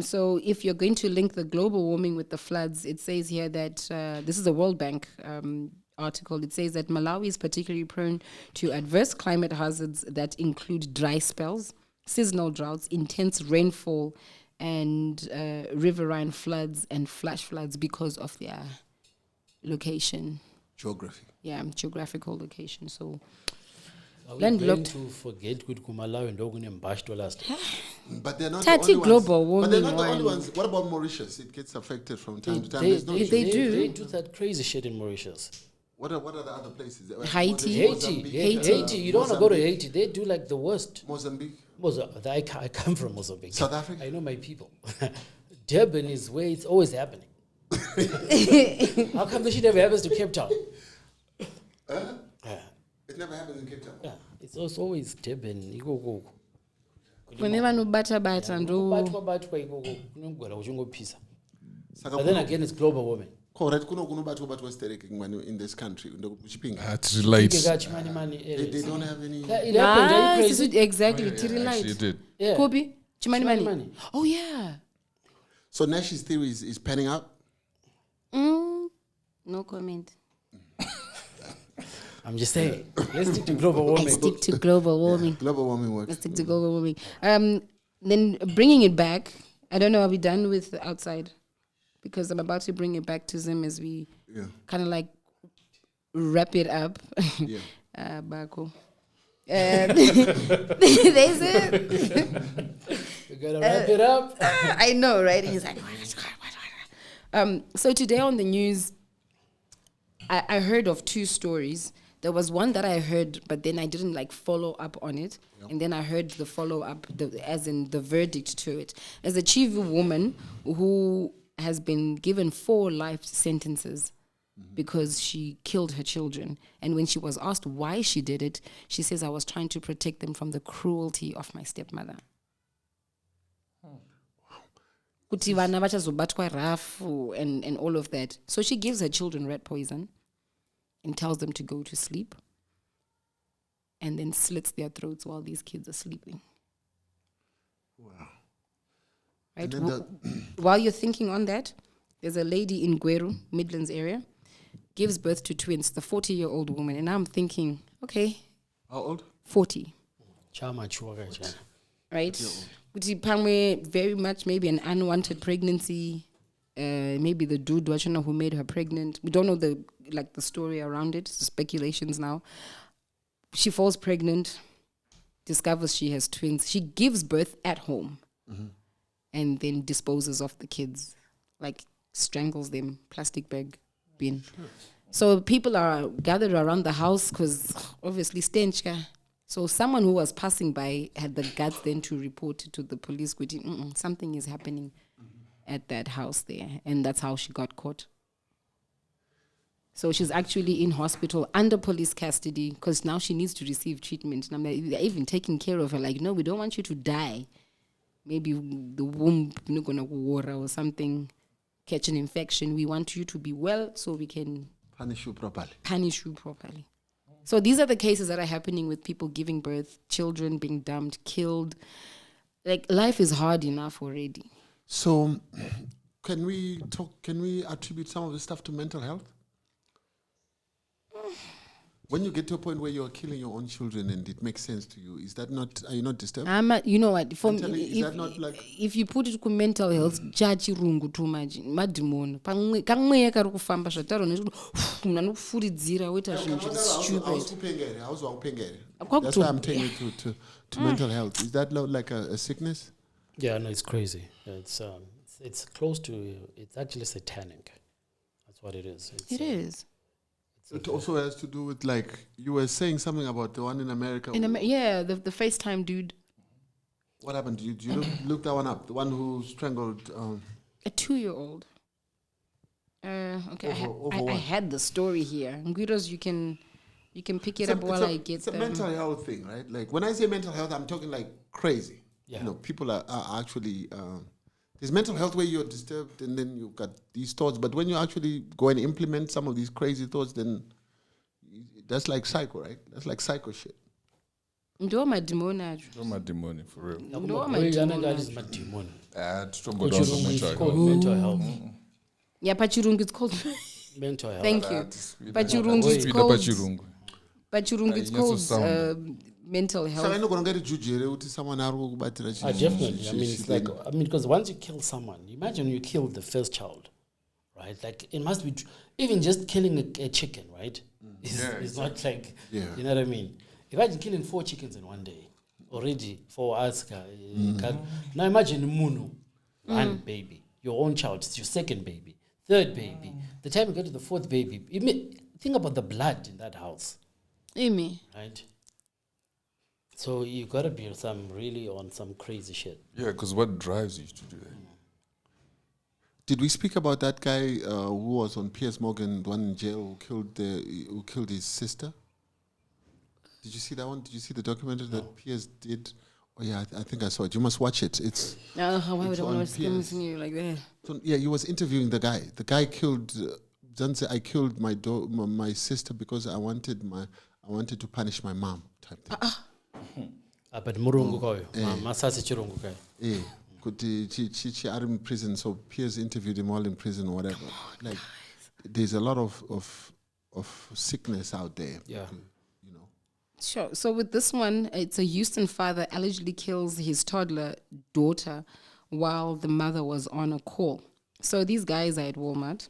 So if you're going to link the global warming with the floods, it says here that this is a World Bank article. It says that Malawi is particularly prone to adverse climate hazards that include dry spells, seasonal droughts, intense rainfall, and riverine floods and flash floods because of their location. Geography. Yeah, geographical location. So, are we going to forget good Kumalawi and Ogun last? But they're not the only global warming. But they're not the only ones. What about Mauritius? It gets affected from time to time. They do that crazy shit in Mauritius. What are the other places? Haiti. Haiti. You don't want to go to Haiti. They do like the worst. Mozambique. I come from Mozambique. South Africa. I know my people. Durban is where it's always happening. How come this shit never happens to Cape Town? It never happens in Cape Town. Yeah, it's also always Durban. You go. Whenever no bata and but then again, it's global warming. Correct. In this country. It's relate. They don't have any. It happened. Are you crazy? Exactly. Yeah, actually, it did. Yeah. Kobe, Chimani Money. money. Oh yeah. So Nash's theory is panning out? No comment. I'm just saying. Let's stick to global warming. Stick to global warming. Global warming works. Let's stick to global warming. Then bringing it back. I don't know. Are we done with the outside? Because I'm about to bring it back to Zim as we kind of like wrap it up. Yeah. Bako. They said We gotta wrap it up. I know, right? He's like, so today on the news, I heard of two stories. There was one that I heard, but then I didn't like follow up on it. Yep. And then I heard the follow up, as in the verdict to it. There's a chief woman who has been given 4 life sentences because she killed her children. And when she was asked why she did it, she says, I was trying to protect them from the cruelty of my stepmother. Kuti vana vachazobatwa rough and all of that. So she gives her children rat poison and tells them to go to sleep and then slits their throats while these kids are sleeping. Wow. Right? While you're thinking on that, there's a lady in Gweru, Midlands area, gives birth to twins, the 40-year-old woman. And I'm thinking, okay. How old? 40. Right? Very much maybe an unwanted pregnancy. Maybe the dude who made her pregnant. We don't know the story around it. It's speculations now. She falls pregnant, discovers she has twins. She gives birth at home and then disposes of the kids, like strangles them, plastic bag bin. Sure. So people are gathered around the house because obviously stench. So someone who was passing by had the guts then to report it to the police. Something is happening at that house there. And that's how she got caught. So she's actually in hospital under police custody because now she needs to receive treatment. And they're even taking care of her. Like, no, we don't want you to die. Maybe the womb not gonna war or something, catch an infection. We want you to be well so we can punish you properly. So these are the cases that are happening with people giving birth, children being dumped, killed. Like, life is hard enough already. So can we attribute some of this stuff to mental health? When you get to a point where you're killing your own children and it makes sense to you, are you not disturbed? You know what? For mentally, me, if you put it to mental health, judge rungu too much, madimon. Kamwe kari kufamba zvataro nezvino munofuridzira weta zvinhu stupid. That's why I'm taking you to mental health. Is that like a sickness? Yeah, no, it's crazy. It's close to. It's actually satanic. That's what it is. It is. It also has to do with, like, you were saying something about the one in America. Yeah, the FaceTime dude. What happened? Did you look that one up? The one who strangled... a 2-year-old. Okay, I had the story here. Nguiros, you can pick it up while I get It's a mental health thing, right? Like, when I say mental health, I'm talking like crazy. Yeah. You know, people are actually... there's mental health where you're disturbed and then you've got these thoughts. But when you actually go and implement some of these crazy thoughts, then that's like psycho, right? That's like psycho shit. Ndo madimoni for real. Ndo madimoni. It's called mental health. Yeah, pachirungu it's called mental health. Thank you. Pachirungu it's called mental health. Definitely. I mean, it's like, because once you kill someone, imagine you killed the first child, right? Like, it must be, even just killing a chicken, right? It's not like, you know what I mean? Imagine killing 4 chickens in one day, already, for us. Now imagine Munu, one baby, your own child, it's your second baby, third baby. The time you get to the 4th baby, think about the blood in that house. Right? So you gotta be on some crazy shit. Yeah, because what drives you to do that? Did we speak about that guy who was on Piers Morgan, the one in jail who killed his sister? Did you see that one? Did you see the documentary that Piers did? Oh yeah, I think I saw it. You must watch it. It's why would I want to you like that? So, yeah, he was interviewing the guy. The guy killed. I killed my sister because I wanted to punish my mom. Type thing. But murungu koyo, masasi chirungu koyo. Yeah. She are in prison, so Piers interviewed him all in prison or whatever. Like, there's a lot of sickness out there. Yeah. You know. Sure. So with this one, it's a Houston father allegedly kills his toddler daughter while the mother was on a call. So these guys are at Walmart,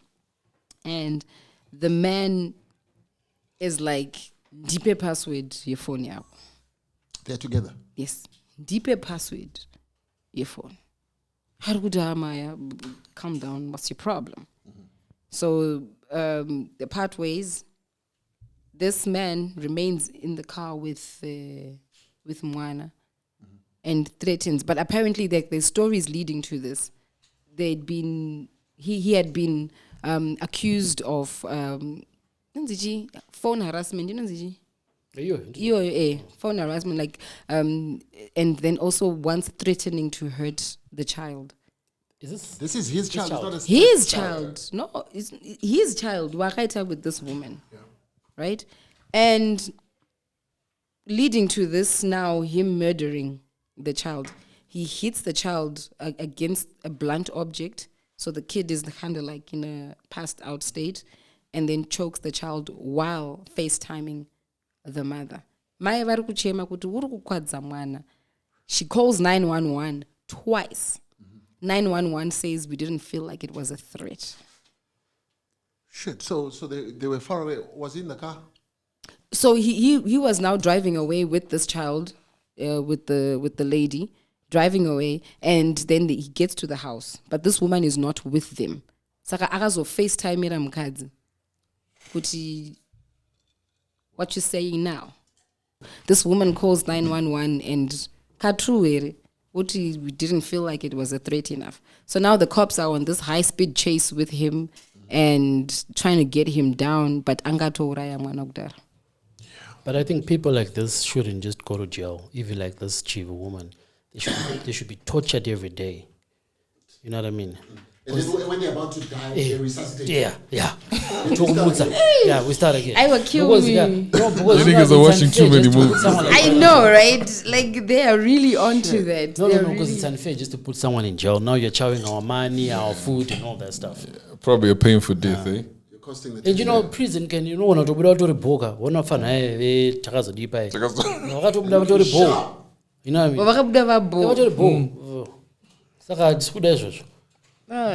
and the man is like, "Deep password your phone now." They're together. Yes, deep password your phone. Maya, calm down. What's your problem? Mm-hmm. So the part ways. This man remains in the car with Mwana and threatens. But apparently, there's stories leading to this. He had been accused of phone harassment. You know, phone harassment, like, and then also once threatening to hurt the child. This is his child. It's not his child. No, it's his child. Wakaita with this woman. Yeah. Right? And leading to this now, him murdering the child. He hits the child against a blunt object, so the kid is kind of like in a passed out state, and then chokes the child while FaceTiming the mother. She calls 911 twice. 911 says we didn't feel like it was a threat. Shit. So they were far away. Was he in the car? So he was now driving away with this child, with the lady, driving away, and then he gets to the house. But this woman is not with them. Saka akazo FaceTime mukadzi. Kuti, what you saying now? This woman calls 911 and katruere. We didn't feel like it was a threat enough. So now the cops are on this high-speed chase with him and trying to get him down, but angato uraya mwanogdar. But I think people like this shouldn't just go to jail. Even like this Chiva woman, they should be tortured every day. You know what I mean? And then when they're about to die, they resuscitate. Yeah. Yeah, we start again. I will kill me. You niggas are watching too many movies. I know, right? Like, they are really onto that. No, because it's unfair just to put someone in jail. Now you're chowing our money, our food, and all that stuff. Yeah, probably a painful death, eh? And you know, prison can, you know, when to without a boga, one of an Chakazo Deepa. You know what I mean?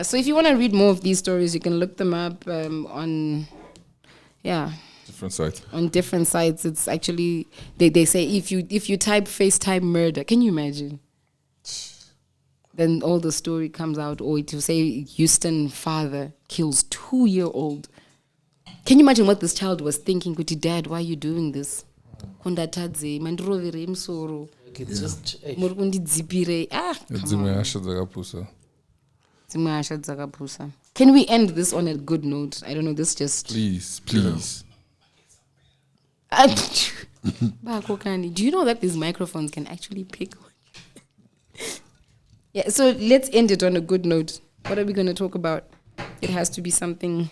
So if you want to read more of these stories, you can look them up on different sites. On different sites. It's actually they say if you type FaceTime murder, can you imagine? Then all the story comes out, or it will say Houston father kills 2-year-old. Can you imagine what this child was thinking? Dad, why are you doing this? It's just Can we end this on a good note? I don't know, this just... Please. Do you know that these microphones can actually pick? Yeah, so let's end it on a good note. What are we going to talk about? It has to be something...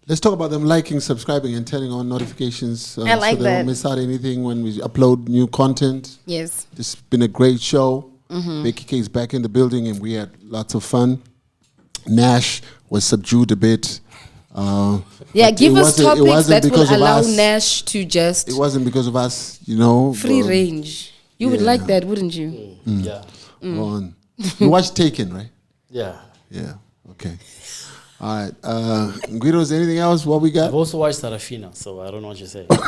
Let's talk about them liking, subscribing, and turning on notifications I like so they that. don't miss out anything when we upload new content. Yes. This has been a great show. Becky K is back in the building, and we had lots of fun. Nash was subdued a bit. Give us topics that will allow Nash to just... It wasn't because of us, you know. Free range. You would like that, wouldn't you? Yeah. You watched Taken, right? Yeah. Yeah. Okay. All right. Guido, is there anything else? What we got? I've also watched Sarafina, so I don't know what you say. What?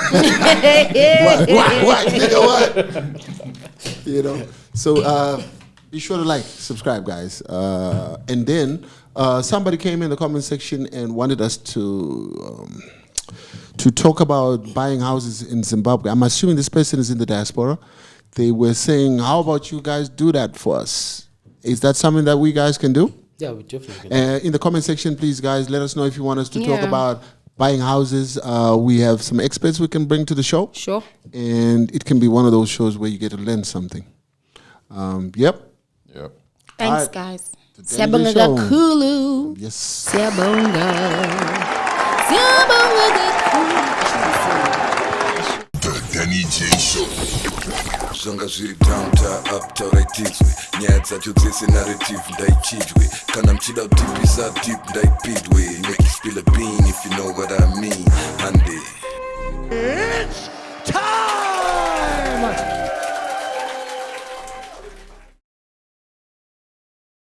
You know. So be sure to like, subscribe, guys. And then somebody came in the comment section and wanted us to talk about buying houses in Zimbabwe. I'm assuming this person is in the diaspora. They were saying, how about you guys do that for us? Is that something that we guys can do? Yeah, we definitely can. In the comment section, please, guys, let us know if you want us to talk about buying houses. We have some experts we can bring to the show. Sure. And it can be one of those shows where you get to learn something. Yep. Thanks, guys. Siyabonga kakhulu. Yes. Siyabonga. Siyabonga kakhulu. The Denny J Show. Zvanga zviri down ta up tauraidzwe nyaya dzacho dzese narrative ndaichidwe kana mchida kutipisa deep ndaipidwe make you spill a bean if you know what I mean. It's